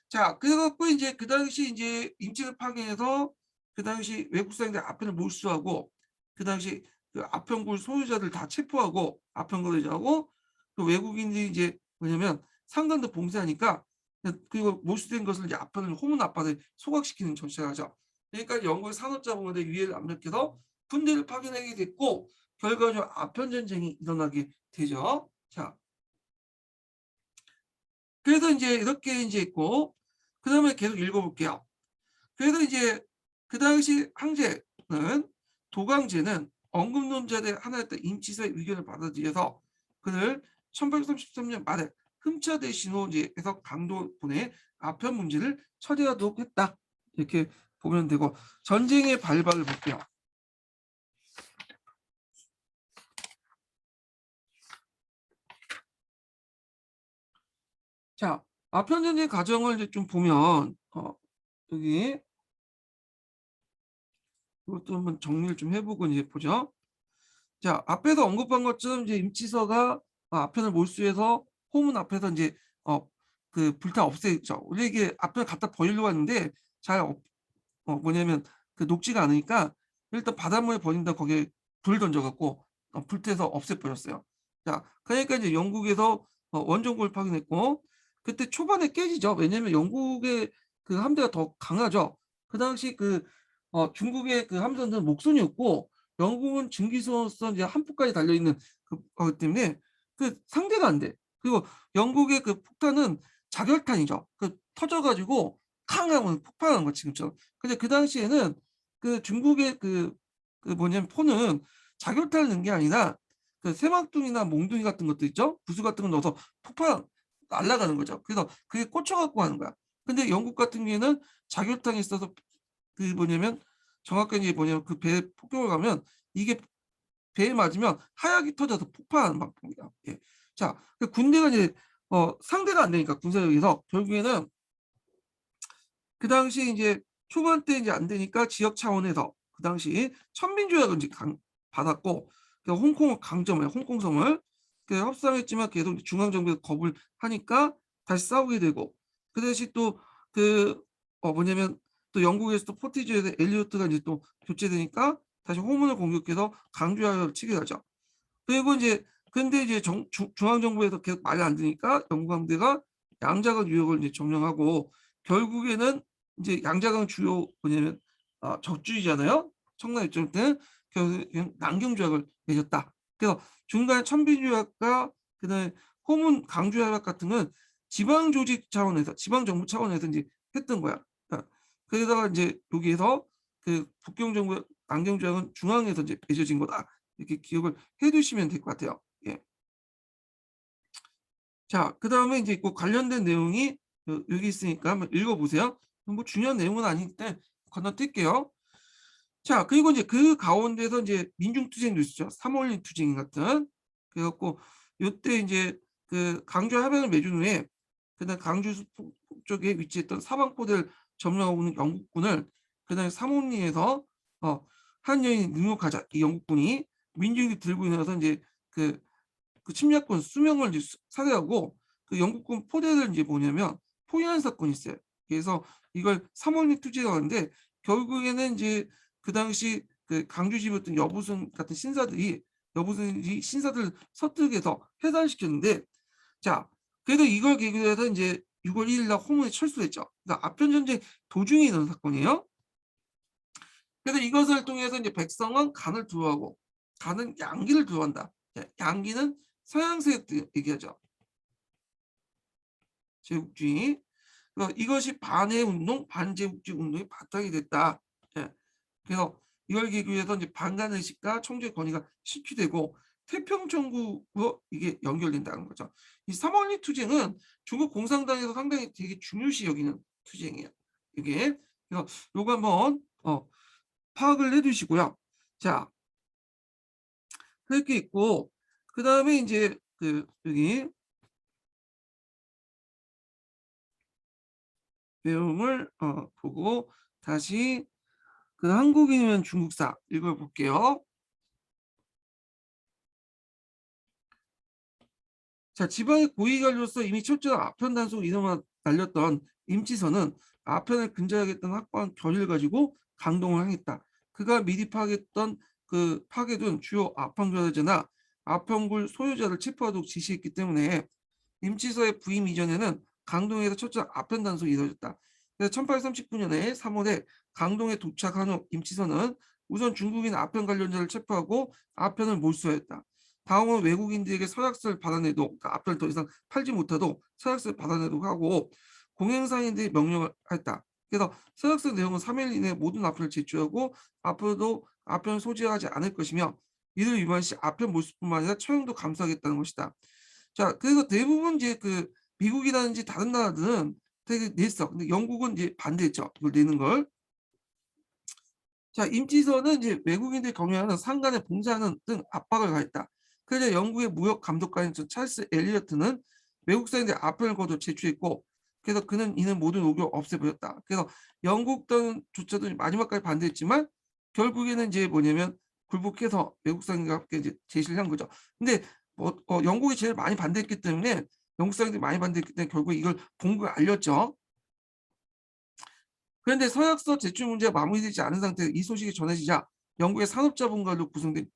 자, 그래갖고 이제 그 당시 이제 임직을 파견해서 그 당시 외국 사람들 아편을 몰수하고 그 당시 그 아편굴 소유자들 다 체포하고 아편 거래자하고 그 외국인들이 이제 뭐냐면 상관도 봉쇄하니까 그리고 몰수된 것을 이제 아편을 호문 앞바다에 소각시키는 정책을 하죠. 그러니까 영국의 산업자본의 위해를 압력해서 군대를 파견하게 됐고 결과적으로 아편 전쟁이 일어나게 되죠. 자, 그래서 이제 이렇게 이제 있고 그다음에 계속 읽어볼게요. 그래서 이제 그 당시 항제는 도강제는 언급론자들의 하나였던 임치서의 의견을 받아들여서 그를 1833년 말에 흠차 대신호 이제에서 강도 보내 아편 문제를 처리하도록 했다. 이렇게 보면 되고 전쟁의 발발을 볼게요. 자, 아편 전쟁 과정을 이제 좀 보면 여기 이것도 한번 정리를 좀 해보고 이제 보죠. 자, 앞에서 언급한 것처럼 이제 임치서가 아편을 몰수해서 호문 앞에서 이제 그 불타 없애죠. 원래 이게 아편을 갖다 버리려고 하는데 잘 뭐냐면 그 녹지가 않으니까 일단 바닷물에 버린다 거기에 불 던져갖고 불태서 없애버렸어요. 자, 그러니까 이제 영국에서 원정부를 파견했고 그때 초반에 깨지죠. 왜냐면 영국의 그 함대가 더 강하죠. 그 당시 그 중국의 그 함선들은 목선이었고 영국은 증기수로서 이제 한포까지 달려있는 그 때문에 그 상대가 안 돼. 그리고 영국의 그 폭탄은 자결탄이죠. 그 터져가지고 캉 하면 폭발하는 거 지금처럼. 근데 그 당시에는 그 중국의 그 뭐냐면 포는 자결탄을 넣은 게 아니라 그 세막둥이나 몽둥이 같은 것도 있죠. 부수 같은 거 넣어서 폭발 날아가는 거죠. 그래서 그게 꽂혀갖고 하는 거야. 근데 영국 같은 경우에는 자결탄이 있어서 그 뭐냐면 정확하게 뭐냐면 그 배에 폭격을 가면 이게 배에 맞으면 하약이 터져서 폭발하는 방법이야. 예. 자, 그 군대가 이제 상대가 안 되니까 군사력에서 결국에는 그 당시 이제 초반 때 이제 안 되니까 지역 차원에서 그 당시 천민조약을 이제 받았고 그 홍콩을 강점해 홍콩섬을 그 협상했지만 계속 중앙 정부에서 겁을 하니까 다시 싸우게 되고 그 대신 또그 뭐냐면 또 영국에서 또 포티지에서 엘리오트가 이제 또 교체되니까 다시 호문을 공격해서 강조하를 치게 되죠. 그리고 이제 근데 이제 중앙 정부에서 계속 말이 안 되니까 영국 함대가 양자강 유역을 이제 점령하고 결국에는 이제 양자강 주요 뭐냐면 적주이잖아요. 청나라 입장 때는 결국엔 남경조약을 맺었다. 그래서 중간에 천빈조약과 그다음에 호문 강조약 같은 건 지방 조직 차원에서 지방 정부 차원에서 이제 했던 거야. 그러다가 이제 여기에서 그 북경 정부 남경조약은 중앙에서 이제 맺어진 거다. 이렇게 기억을 해두시면 될 것 같아요. 예. 자, 그 다음에 이제 그 관련된 내용이 여기 있으니까 한번 읽어보세요. 뭐 중요한 내용은 아닌데 건너뛸게요. 자, 그리고 이제 그 가운데서 이제 민중투쟁도 있었죠. 3.5.1 투쟁 같은. 그래갖고 요때 이제 그 강주 해변을 맺은 후에 그다음 강주 쪽에 위치했던 사방포대를 점령하고 있는 영국군을 그다음에 삼원리에서 한 여인이 능욕하자 이 영국군이 민중이 들고 일어나서 이제 그 침략군 수명을 이제 살해하고 그 영국군 포대를 이제 뭐냐면 포위한 사건이 있어요. 그래서 이걸 삼원리 투쟁이라고 하는데 결국에는 이제 그 당시 그 강주지였던 여부순 같은 신사들이 여부순이 신사들 서투르게 해서 해산시켰는데 자 그래도 이걸 계기로 해서 이제 6월 1일 날 호문에 철수했죠. 그러니까 아편 전쟁 도중에 일어난 사건이에요. 그래서 이것을 통해서 이제 백성은 간을 두어하고 간은 양기를 두어한다. 양기는 서양 세력들 얘기하죠. 제국주의. 이것이 반의 운동, 반제국주의 운동이 바탕이 됐다. 예. 그래서 이걸 계기로 해서 이제 반간의식과 청주의 권위가 실추되고 태평천국으로 이게 연결된다는 거죠. 이 3월리 투쟁은 중국 공산당에서 상당히 되게 중요시 여기는 투쟁이에요. 이게 그래서 요거 한번 파악을 해두시고요. 자, 그렇게 있고 그다음에 이제 여기 내용을 보고 다시 한국인이면 중국사 읽어볼게요. 자, 지방의 고위관료로서 이미 철저한 아편 단속 이름을 날렸던 임치선은 아편을 근절하겠다는 확고한 결의를 가지고 강동을 하겠다. 그가 미리 파괴둔 주요 아편 교사제나 아편굴 소유자를 체포하도록 지시했기 때문에 임치서의 부임 이전에는 강동에서 철저한 아편 단속이 이루어졌다. 그래서 1839년에 3월에 강동에 도착한 후 임치선은 우선 중국인 아편 관련자를 체포하고 아편을 몰수하였다. 다음은 외국인들에게 서약서를 받아내도록, 그러니까 아편을 더 이상 팔지 못하도록 서약서를 받아내도록 하고 공행상인들이 명령을 했다. 그래서 서약서 내용은 3일 이내에 모든 아편을 제출하고 앞으로도 아편을 소지하지 않을 것이며 이를 위반 시 아편 몰수뿐만 아니라 처형도 감수하겠다는 것이다. 자, 그래서 대부분 이제 미국이라든지 다른 나라들은 되게 냈어. 근데 영국은 이제 반대했죠. 이걸 내는 걸. 자, 임치선은 이제 외국인들 경영하는 상간에 봉사하는 등 압박을 가했다. 그래서 영국의 무역 감독관이었던 찰스 엘리어트는 외국 사람들의 아편을 거둬 제출했고, 그래서 이는 모든 오교를 없애버렸다. 그래서 영국 등조차도 마지막까지 반대했지만 결국에는 이제 뭐냐면 굴복해서 외국 사람들과 함께 이제 제시를 한 거죠. 근데 영국이 제일 많이 반대했기 때문에 영국 사람들이 많이 반대했기 때문에 결국 이걸 본국에 알렸죠. 그런데 서약서 제출 문제가 마무리되지 않은 상태에서 이 소식이 전해지자 영국의 산업자본가로 구성된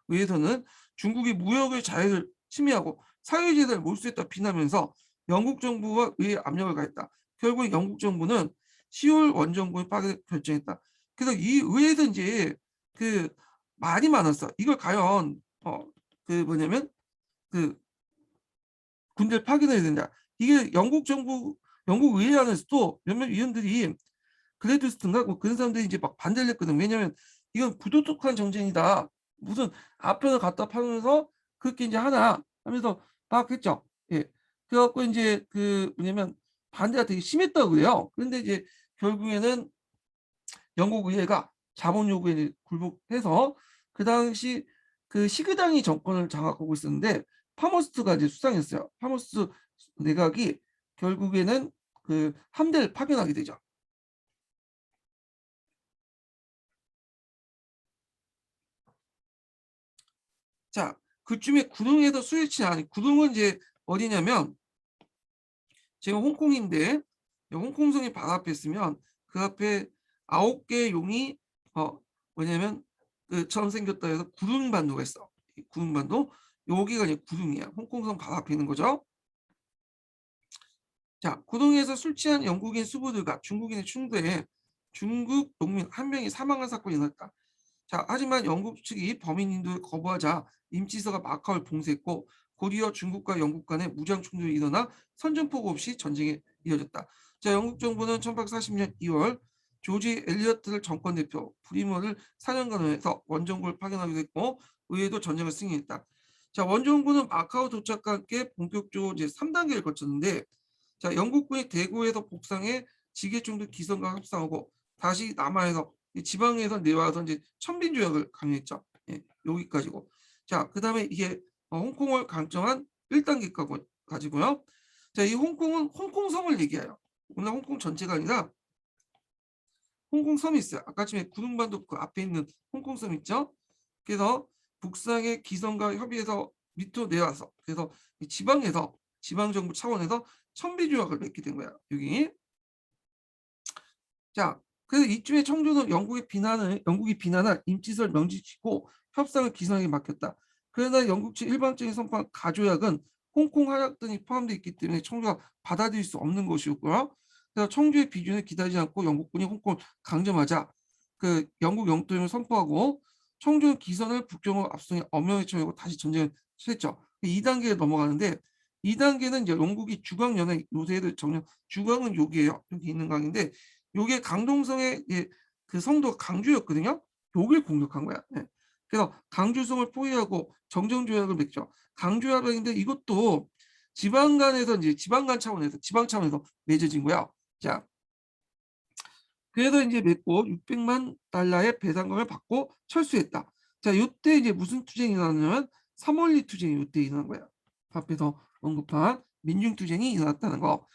의회에서는 중국이 무역의 자유를 침해하고 사회주의를 몰수했다 비난하면서 영국 정부와 의회 압력을 가했다. 결국 영국 정부는 10월 원정부의 파괴 결정했다. 그래서 이 의회에서 이제 말이 많았어. 이걸 과연 뭐냐면 군대를 파견해야 된다. 이게 영국 의회 안에서도 몇몇 위원들이 그레드스튼가 뭐 그런 사람들이 이제 막 반대를 했거든. 왜냐면 이건 부도덕한 정쟁이다. 무슨 아편을 갖다 파면서 그렇게 이제 하나 하면서 막 했죠. 예. 그래갖고 이제 뭐냐면 반대가 되게 심했다고 그래요. 그런데 이제 결국에는 영국 의회가 자본 요구에 굴복해서 그 당시 시그당이 정권을 장악하고 있었는데 파머스트가 이제 수상했어요. 파머스트 내각이 결국에는 함대를 파견하게 되죠. 자, 그쯤에 구릉에서 스위치 아니 구릉은 이제 어디냐면 지금 홍콩인데 홍콩성이 바로 앞에 있으면 그 앞에 9개의 용이 뭐냐면 처럼 생겼다 해서 구릉반도가 있어. 구릉반도 여기가 이제 구릉이야. 홍콩성 바로 앞에 있는 거죠. 자, 구릉에서 술 취한 영국인 수부들과 중국인의 충돌에 중국 농민 한 명이 사망한 사건이 일어났다. 자, 하지만 영국 측이 범인 인도를 거부하자 임치서가 마카오를 봉쇄했고 곧이어 중국과 영국 간의 무장 충돌이 일어나 선전포고 없이 전쟁이 이어졌다. 자, 영국 정부는 1840년 2월 조지 엘리어트를 정권 대표 브리머를 4년간 해서 원정부를 파견하기도 했고 의회도 전쟁을 승인했다. 자, 원정부는 마카오 도착과 함께 본격적으로 이제 3단계를 거쳤는데 자, 영국군이 대구에서 복상해 지게충들 기선과 합상하고 다시 남하에서 지방에서 내려와서 이제 천빈조약을 강요했죠. 예, 여기까지고. 자, 그다음에 이게 홍콩을 강점한 1단계 가지고요. 자, 이 홍콩은 홍콩섬을 얘기해요. 오늘 홍콩 전체가 아니라 홍콩섬이 있어요. 아까 전에 구릉반도 그 앞에 있는 홍콩섬 있죠. 그래서 북상의 기선과 협의해서 밑으로 내려와서 그래서 지방에서 지방정부 차원에서 천비조약을 맺게 된 거야. 여기. 자, 그래서 이쯤에 청조는 영국이 비난한 임시설 명지치고 협상을 기선에게 맡겼다. 그러나 영국 측 일방적인 선포한 가조약은 홍콩 하약 등이 포함되어 있기 때문에 청조가 받아들일 수 없는 것이었고요. 그래서 청조의 비준을 기다리지 않고 영국군이 홍콩을 강점하자 영국 영토임을 선포하고 청조는 기선을 북경으로 압송해 엄명에 처하고 다시 전쟁을 했죠. 2단계에 넘어가는데 2단계는 이제 영국이 주광연해 요새를 정녕 주광은 여기에요. 여기 있는 강인데 요게 강동성의 그 성도가 강주였거든요. 여길 공격한 거야. 예. 그래서 강주성을 포위하고 정정조약을 맺죠. 강조협약인데 이것도 지방 간에서 이제 지방 간 차원에서 지방 차원에서 맺어진 거야. 자, 그래서 이제 맺고 600만 달러의 배상금을 받고 철수했다. 자, 이때 이제 무슨 투쟁이 일어나냐면 3월리 투쟁이 이때 일어난 거야. 앞에서 언급한 민중 투쟁이 일어났다는 거.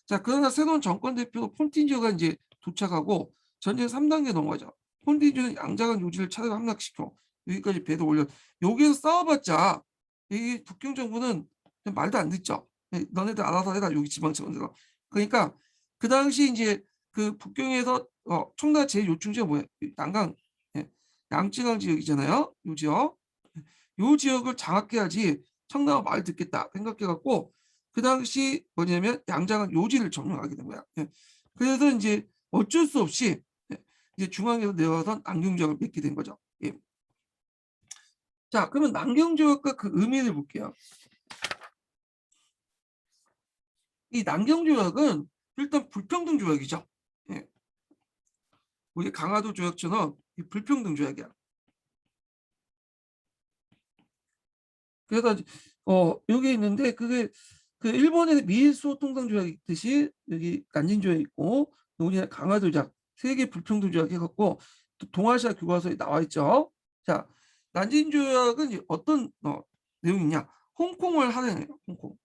자, 그러나 새로운 정권 대표 폰틴저가 이제 도착하고 전쟁 3단계 넘어가죠. 폰틴저는 양자간 요지를 차례로 함락시켜 여기까지 배도 올려. 여기서 싸워봤자 이 북경 정부는 말도 안 듣죠. 너네들 알아서 해라 여기 지방청에서. 그러니까 그 당시 이제 그 북경에서 청나 제일 요충지가 뭐예요? 양강, 예, 양쯔강 지역이잖아요. 요 지역. 요 지역을 장악해야지 청나가 말 듣겠다 생각해갖고 그 당시 뭐냐면 양자강 요지를 점령하게 된 거야. 예. 그래서 이제 어쩔 수 없이 이제 중앙에서 내려와서 남경조약을 맺게 된 거죠. 예. 자, 그러면 남경조약과 그 의미를 볼게요. 이 남경조약은 일단 불평등 조약이죠. 예. 우리 강화도 조약처럼 이 불평등 조약이야. 그래서 여기 있는데 그게 그 일본의 미일소 통상 조약 있듯이 여기 난징 조약 있고 우리나라 강화도 조약 세계 불평등 조약 해갖고 또 동아시아 교과서에 나와 있죠. 자, 난징 조약은 이제 어떤 내용이냐? 홍콩을 할애해요. 홍콩.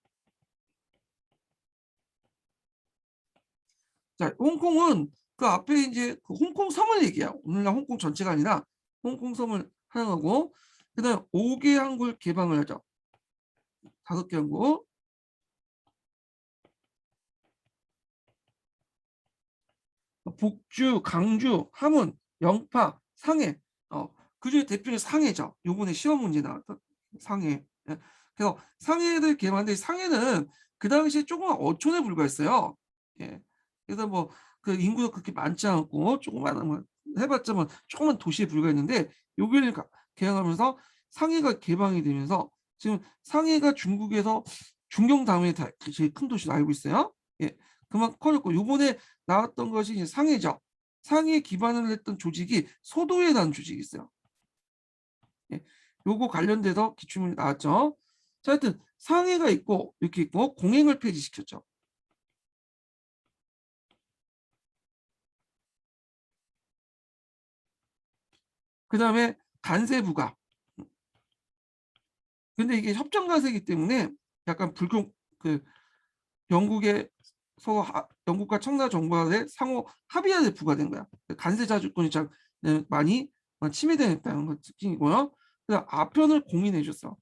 자, 홍콩은 그 앞에 이제 그 홍콩 섬을 얘기해요. 오늘날 홍콩 전체가 아니라 홍콩 섬을 할애하고 그다음 5개 항구를 개방을 하죠. 5개 항구. 북주, 강주, 함흥, 영파, 상해. 그중에 대표는 상해죠. 요번에 시험 문제 나왔던 상해. 예. 그래서 상해를 개발하는데 상해는 그 당시에 조그만 어촌에 불과했어요. 예. 그래서 뭐 그 인구도 그렇게 많지 않고 조그만 뭐 해봤자 뭐 조그만 도시에 불과했는데 여기를 개항하면서 상해가 개방이 되면서 지금 상해가 중국에서 중경 다음에 제일 큰 도시로 알고 있어요. 예. 그만큼 커졌고 요번에 나왔던 것이 이제 상해죠. 상해에 기반을 했던 조직이 소도회라는 조직이 있어요. 예, 요거 관련돼서 기출문이 나왔죠. 자, 하여튼 상해가 있고 이렇게 있고 공행을 폐지시켰죠. 그 다음에 간세부가. 근데 이게 협정 간세이기 때문에 약간 불공 그 영국의 영국과 청나 정부간의 상호 합의안에 부과된 거야. 간세 자주권이 참 많이 침해되었다는 것 특징이고요. 그다음 아편을 공인해 줬어.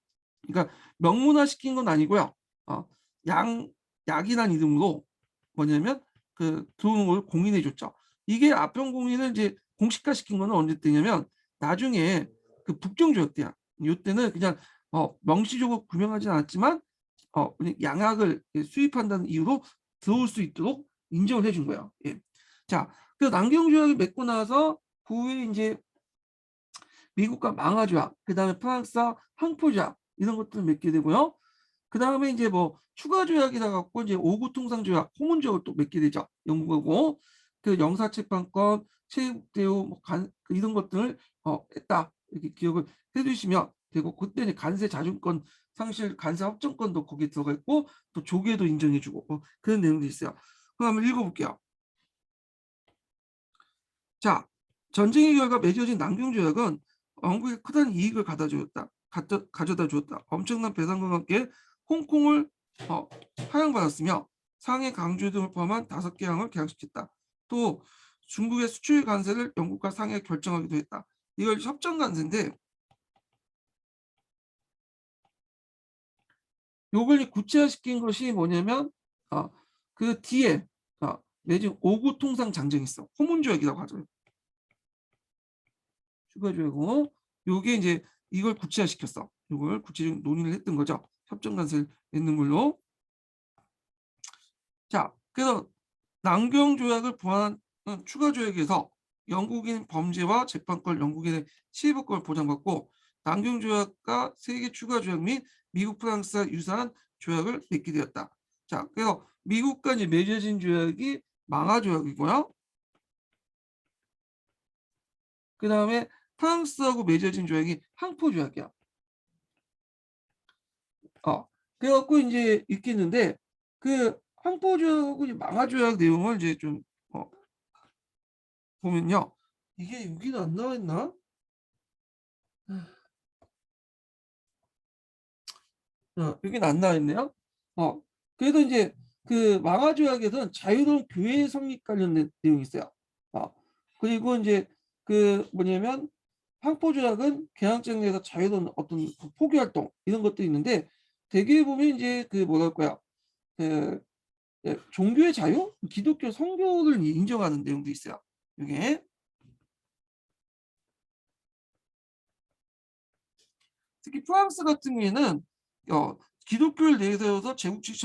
그러니까 명문화 시킨 건 아니고요. 양 약이란 이름으로 뭐냐면 그 들어오는 걸 공인해 줬죠. 이게 아편 공인을 이제 공식화 시킨 거는 언제 때냐면 나중에 그 북경조약 때야. 이때는 그냥 명시적으로 구명하지 않았지만 양학을 수입한다는 이유로 들어올 수 있도록 인정을 해준 거예요. 예. 자, 그 남경조약을 맺고 나서 그 후에 이제 미국과 망하조약, 그 다음에 프랑스와 항포조약 이런 것들을 맺게 되고요. 그 다음에 이제 뭐 추가 조약이라 갖고 이제 5구 통상조약, 호문조약을 또 맺게 되죠. 영국하고 그 영사채판권, 체육대우 이런 것들을 했다 이렇게 기억을 해두시면 되고 그때 이제 간세 자준권 상실 간세 합정권도 거기에 들어가 있고 또 조계도 인정해주고 그런 내용도 있어요. 그럼 한번 읽어볼게요. 자, 전쟁의 결과 맺어진 남경조약은 영국에 크다는 이익을 가져다 주었다. 엄청난 배상금과 함께 홍콩을 하향받았으며 상해, 강주 등을 포함한 5개 항을 개항시켰다. 또 중국의 수출 관세를 영국과 상해가 결정하기도 했다. 이걸 협정 관세인데 요걸 구체화시킨 것이 뭐냐면 그 뒤에 맺은 5구 통상 장정이 있어. 호문조약이라고 하죠. 추가적이고 요게 이제 이걸 구체화시켰어. 이걸 구체적인 논의를 했던 거죠. 협정관세를 맺는 걸로. 자, 그래서 남경조약을 보완한 추가 조약에서 영국인 범죄와 재판권 영국인의 시비권을 보장받고 남경조약과 세계 추가 조약 및 미국 프랑스와 유사한 조약을 맺게 되었다. 자, 그래서 미국과 이제 맺어진 조약이 망하 조약이고요. 그다음에 프랑스하고 맺어진 조약이 항포 조약이야. 그래갖고 이제 있겠는데 그 항포 조약하고 망하 조약 내용을 이제 좀 보면요. 이게 여기는 안 나와 있나? 여기는 안 나와 있네요. 그래도 이제 그 망하 조약에서는 자유로운 교회 성립 관련된 내용이 있어요. 어, 그리고 이제 그 뭐냐면 항포 조약은 개항장 내에서 자유로운 어떤 그 포교 활동 이런 것도 있는데 대개 보면 이제 그 뭐랄까요? 그 종교의 자유, 기독교 성교를 인정하는 내용도 있어요. 이게 특히 프랑스 같은 경우에는 기독교를 내세워서 제국주의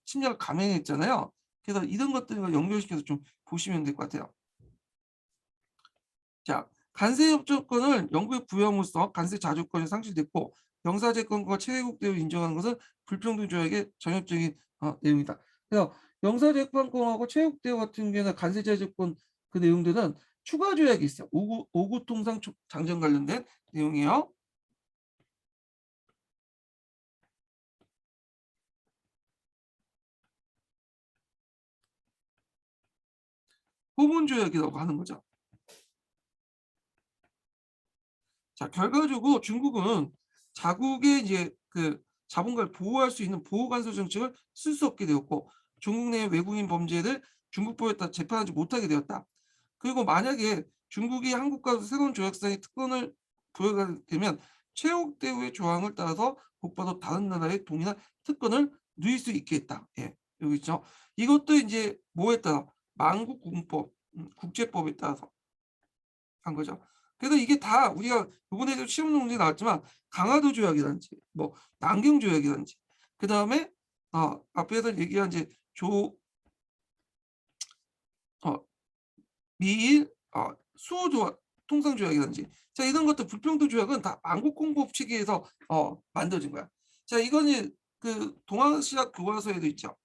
침략을 감행했잖아요. 그래서 이런 것들과 연결시켜서 좀 보시면 될 것 같아요. 자, 관세협정권을 영국에 부여함으로써 관세 자주권이 상실됐고 영사제권과 최애국 대우를 인정하는 것은 불평등 조약의 전형적인 내용이다. 그래서 영사재판권하고 최애국 대우 같은 경우에는 관세 자주권 그 내용들은 추가 조약이 있어요. 오구 통상 장전 관련된 내용이에요. 호분조약이라고 하는 거죠. 자, 결과적으로 중국은 자국의 이제 그 자본가를 보호할 수 있는 보호관세 정책을 쓸 수 없게 되었고 중국 내 외국인 범죄를 중국법에 따라 재판하지 못하게 되었다. 그리고 만약에 중국이 한국과 새로운 조약상의 특권을 부여가 되면 최욱 대우의 조항을 따라서 곧바로 다른 나라의 동일한 특권을 누릴 수 있게 했다. 예, 여기 있죠. 이것도 이제 뭐에 따라 만국공법, 국제법에 따라서 한 거죠. 그래서 이게 다 우리가 이번에도 시험 문제 나왔지만 강화도 조약이라든지 뭐 남경 조약이라든지 그 다음에 앞에서 얘기한 이제 어, 미일 수호 조약 통상 조약이라든지 자 이런 것들 불평등 조약은 다 만국공법 체계에서 만들어진 거야. 자 이거는 그 동아시아 교과서에도 있죠.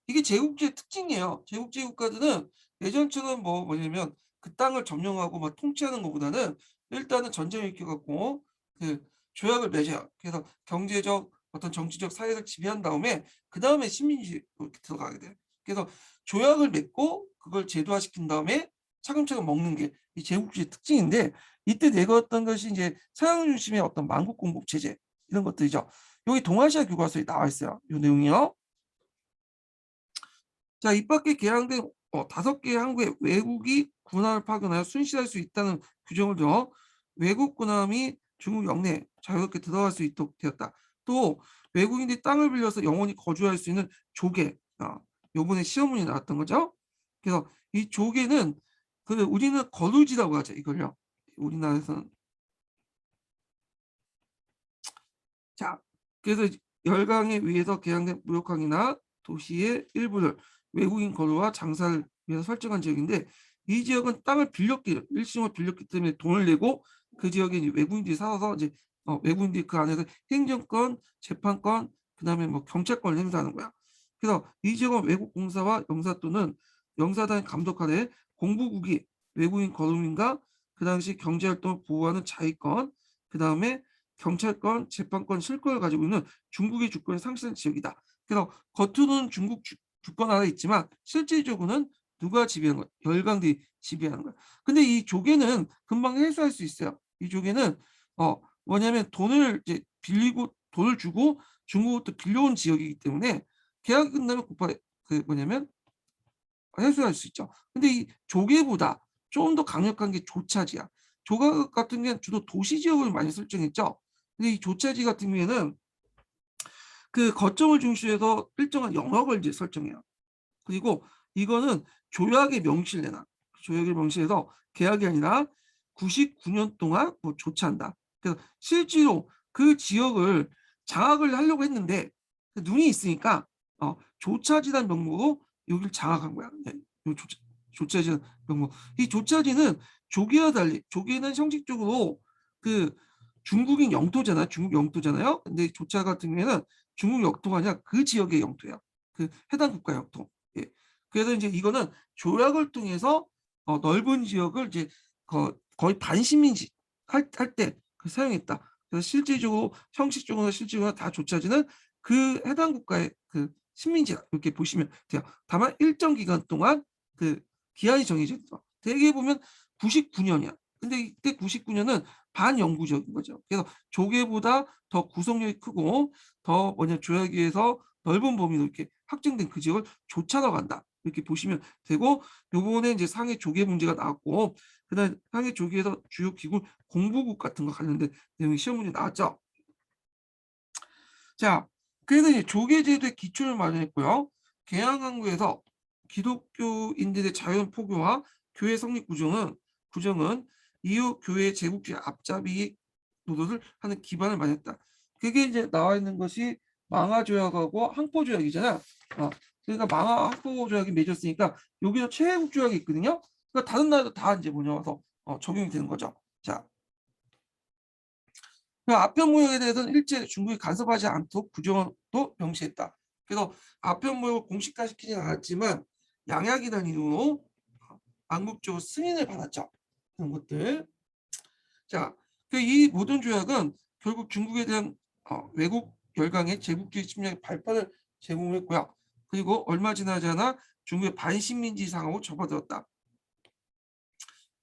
이게 제국주의 특징이에요. 제국주의 국가들은 예전처럼 뭐냐면 그 땅을 점령하고 막 통치하는 것보다는 일단은 전쟁을 일으켜갖고 그 조약을 맺어요. 그래서 경제적 어떤 정치적 사회를 지배한 다음에 그 다음에 식민지 들어가게 돼요. 그래서 조약을 맺고 그걸 제도화시킨 다음에 차근차근 먹는 게 이 제국주의 특징인데 이때 내걸었던 것이 이제 서양 중심의 어떤 만국공법 체제 이런 것들이죠. 여기 동아시아 교과서에 나와 있어요. 이 내용이요. 자, 이 밖에 개항된 5개의 항구에 외국이 군함을 파견하여 순시할 수 있다는 규정을 둬 외국 군함이 중국 영내에 자유롭게 들어갈 수 있도록 되었다. 또 외국인들이 땅을 빌려서 영원히 거주할 수 있는 조개. 요번에 시험문이 나왔던 거죠. 그래서 이 조개는 그 우리는 거루지라고 하죠. 이걸요. 우리나라에서는. 자, 그래서 열강에 의해서 개항된 무역항이나 도시의 일부를 외국인 거주와 장사를 위해서 설정한 지역인데 이 지역은 땅을 빌렸기 일시적으로 빌렸기 때문에 돈을 내고 그 지역에 이제 외국인들이 살아서 이제 외국인들이 그 안에서 행정권, 재판권, 그다음에 뭐 경찰권을 행사하는 거야. 그래서 이 지역은 외국 공사와 영사 또는 영사단 감독 하에 공부국이 외국인 거주민과 그 당시 경제활동을 보호하는 자위권, 그다음에 경찰권, 재판권, 실권을 가지고 있는 중국의 주권이 상실한 지역이다. 그래서 겉으로는 중국 주권 하나 있지만 실질적으로는 누가 지배하는 거야? 열강들이 지배하는 거야. 근데 이 조개는 금방 해소할 수 있어요. 이 조개는 뭐냐면 돈을 이제 빌리고 돈을 주고 중국부터 빌려온 지역이기 때문에 계약이 끝나면 곧바로 그 뭐냐면 해소할 수 있죠. 근데 이 조개보다 좀 더 강력한 게 조차지야. 조각 같은 경우는 주로 도시 지역을 많이 설정했죠. 근데 이 조차지 같은 경우에는 그 거점을 중시해서 일정한 영역을 이제 설정해요. 그리고 이거는 조약의 명시를 내놔. 조약의 명시에서 계약이 아니라 99년 동안 뭐 조차한다. 그래서 실제로 그 지역을 장악을 하려고 했는데 눈이 있으니까 조차지란 명목으로 여기를 장악한 거야. 네, 조차지란 명목. 이 조차지는 조개와 달리 조개는 형식적으로 그 중국인 영토잖아요. 중국 영토잖아요. 근데 조차 같은 경우에는 중국 영토가 아니라 그 지역의 영토야. 그 해당 국가 영토. 예. 그래서 이제 이거는 조약을 통해서 넓은 지역을 이제 거의 반식민지 할 때 사용했다. 그래서 실질적으로 형식적으로나 실질적으로나 다 조차지는 그 해당 국가의 그 식민지다 이렇게 보시면 돼요. 다만 일정 기간 동안 그 기한이 정해져 있어. 대개 보면 99 년이야. 근데 이때 99 년은 반영구적인 거죠. 그래서 조개보다 더 구속력이 크고 더 조약에 의해서 넓은 범위로 이렇게 확정된 그 지역을 조차러 간다. 이렇게 보시면 되고 요번에 이제 상해 조개 문제가 나왔고 그다음에 상해 조개에서 주요 기구 공보국 같은 거 관련된 내용이 시험 문제 나왔죠. 자, 그래서 이제 조계제도의 기초를 마련했고요. 개항항구에서 기독교인들의 자연 포교와 교회 성립 구정은 이후 교회 제국주의 앞잡이 노릇을 하는 기반을 마련했다. 그게 이제 나와 있는 것이 망하조약하고 항포조약이잖아. 그러니까 망하 항포조약이 맺었으니까 여기서 최애국조약이 있거든요. 그러니까 다른 나라도 다 이제 와서 적용이 되는 거죠. 자, 그 아편무역에 대해서는 일제 중국이 간섭하지 않도록 구조도 명시했다. 그래서 아편무역을 공식화시키지는 않았지만 양약이라는 이유로 암묵적으로 승인을 받았죠. 그런 것들. 자, 이 모든 조약은 결국 중국에 대한 외국 열강의 제국주의 침략의 발판을 제공했고요. 그리고 얼마 지나지 않아 중국의 반식민지 상하고 접어들었다.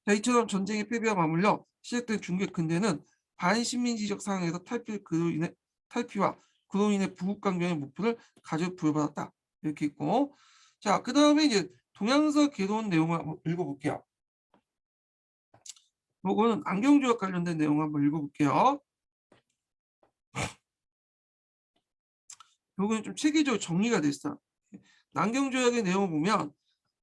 자, 이처럼 전쟁의 패배와 맞물려 시작된 중국의 근대는 반식민지적 상황에서 탈피와 그로 인해 부국 강병의 목표를 가지고 부여받았다. 이렇게 있고, 자, 그 다음에 이제 동양서 개론 내용을 한번 읽어볼게요. 요거는 안경조약 관련된 내용 한번 읽어볼게요. 요거는 좀 체계적으로 정리가 돼 있어. 남경조약의 내용을 보면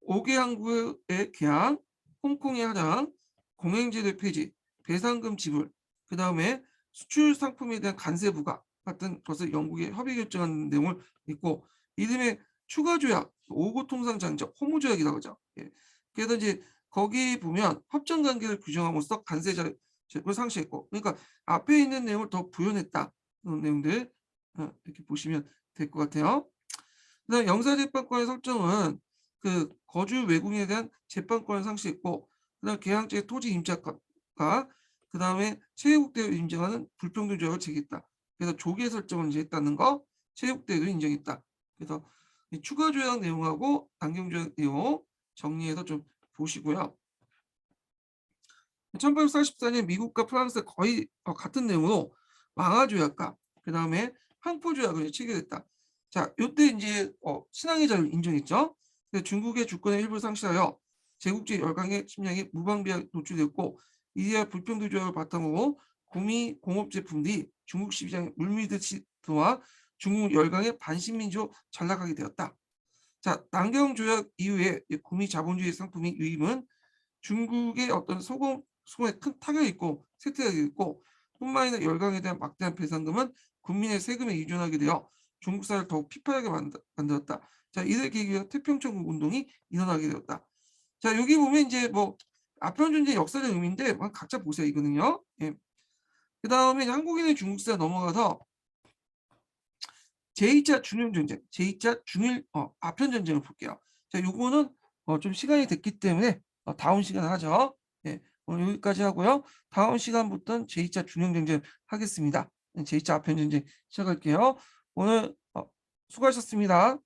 5개 항구의 개항, 홍콩의 하장, 공행제도 폐지, 배상금 지불, 그 다음에 수출 상품에 대한 관세 부과 같은 것을 영국에 협의 결정하는 내용을 있고 이름의 추가 조약, 5구 통상 장적, 호무조약이라고 하죠. 예. 그래서 이제 거기 보면 협정 관계를 규정함으로써 관세 자격을 상실했고, 그러니까 앞에 있는 내용을 더 부연했다. 그런 내용들 이렇게 보시면 될 것 같아요. 그다음 영사재판권의 설정은 그 거주 외국인에 대한 재판권을 상실했고, 그다음 개항지의 토지 임차가 그다음에 체육대회를 인정하는 불평등 조약을 제기했다. 그래서 조계 설정을 이제 했다는 거, 체육대회도 인정했다. 그래서 이 추가 조약 내용하고 남경 조약 내용 정리해서 좀 보시고요. 1844년 미국과 프랑스 거의 같은 내용으로 망하 조약과 그다음에 항포 조약을 체결했다. 자, 이때 이제 신앙의 자유를 인정했죠. 중국의 주권의 일부를 상실하여 제국주의 열강의 침략에 무방비하게 노출됐고 이리와 불평등 조약을 바탕으로 구미 공업제품들이 중국 시장에 물밀듯이 들어와 중국 열강의 반식민지로 전락하게 되었다. 자, 남경 조약 이후에 구미 자본주의 상품의 유입은 중국의 어떤 소금에 큰 타격이 있고 세태가 있고 뿐만 아니라 열강에 대한 막대한 배상금은 국민의 세금에 의존하게 되어 중국 사회를 더욱 피폐하게 만들었다. 자, 이를 계기로 태평천국 운동이 일어나게 되었다. 자, 여기 보면 이제 아편 전쟁 역사적 의미인데 각자 보세요 이거는요. 예. 그 다음에 한국인의 중국사에 넘어가서 제2차 중일전쟁, 제2차 중일 아편 전쟁을 볼게요. 자, 요거는 좀 시간이 됐기 때문에 다음 시간에 하죠. 예, 오늘 여기까지 하고요. 다음 시간부터는 제2차 중일전쟁 하겠습니다. 제2차 아편 전쟁 시작할게요. 오늘 수고하셨습니다.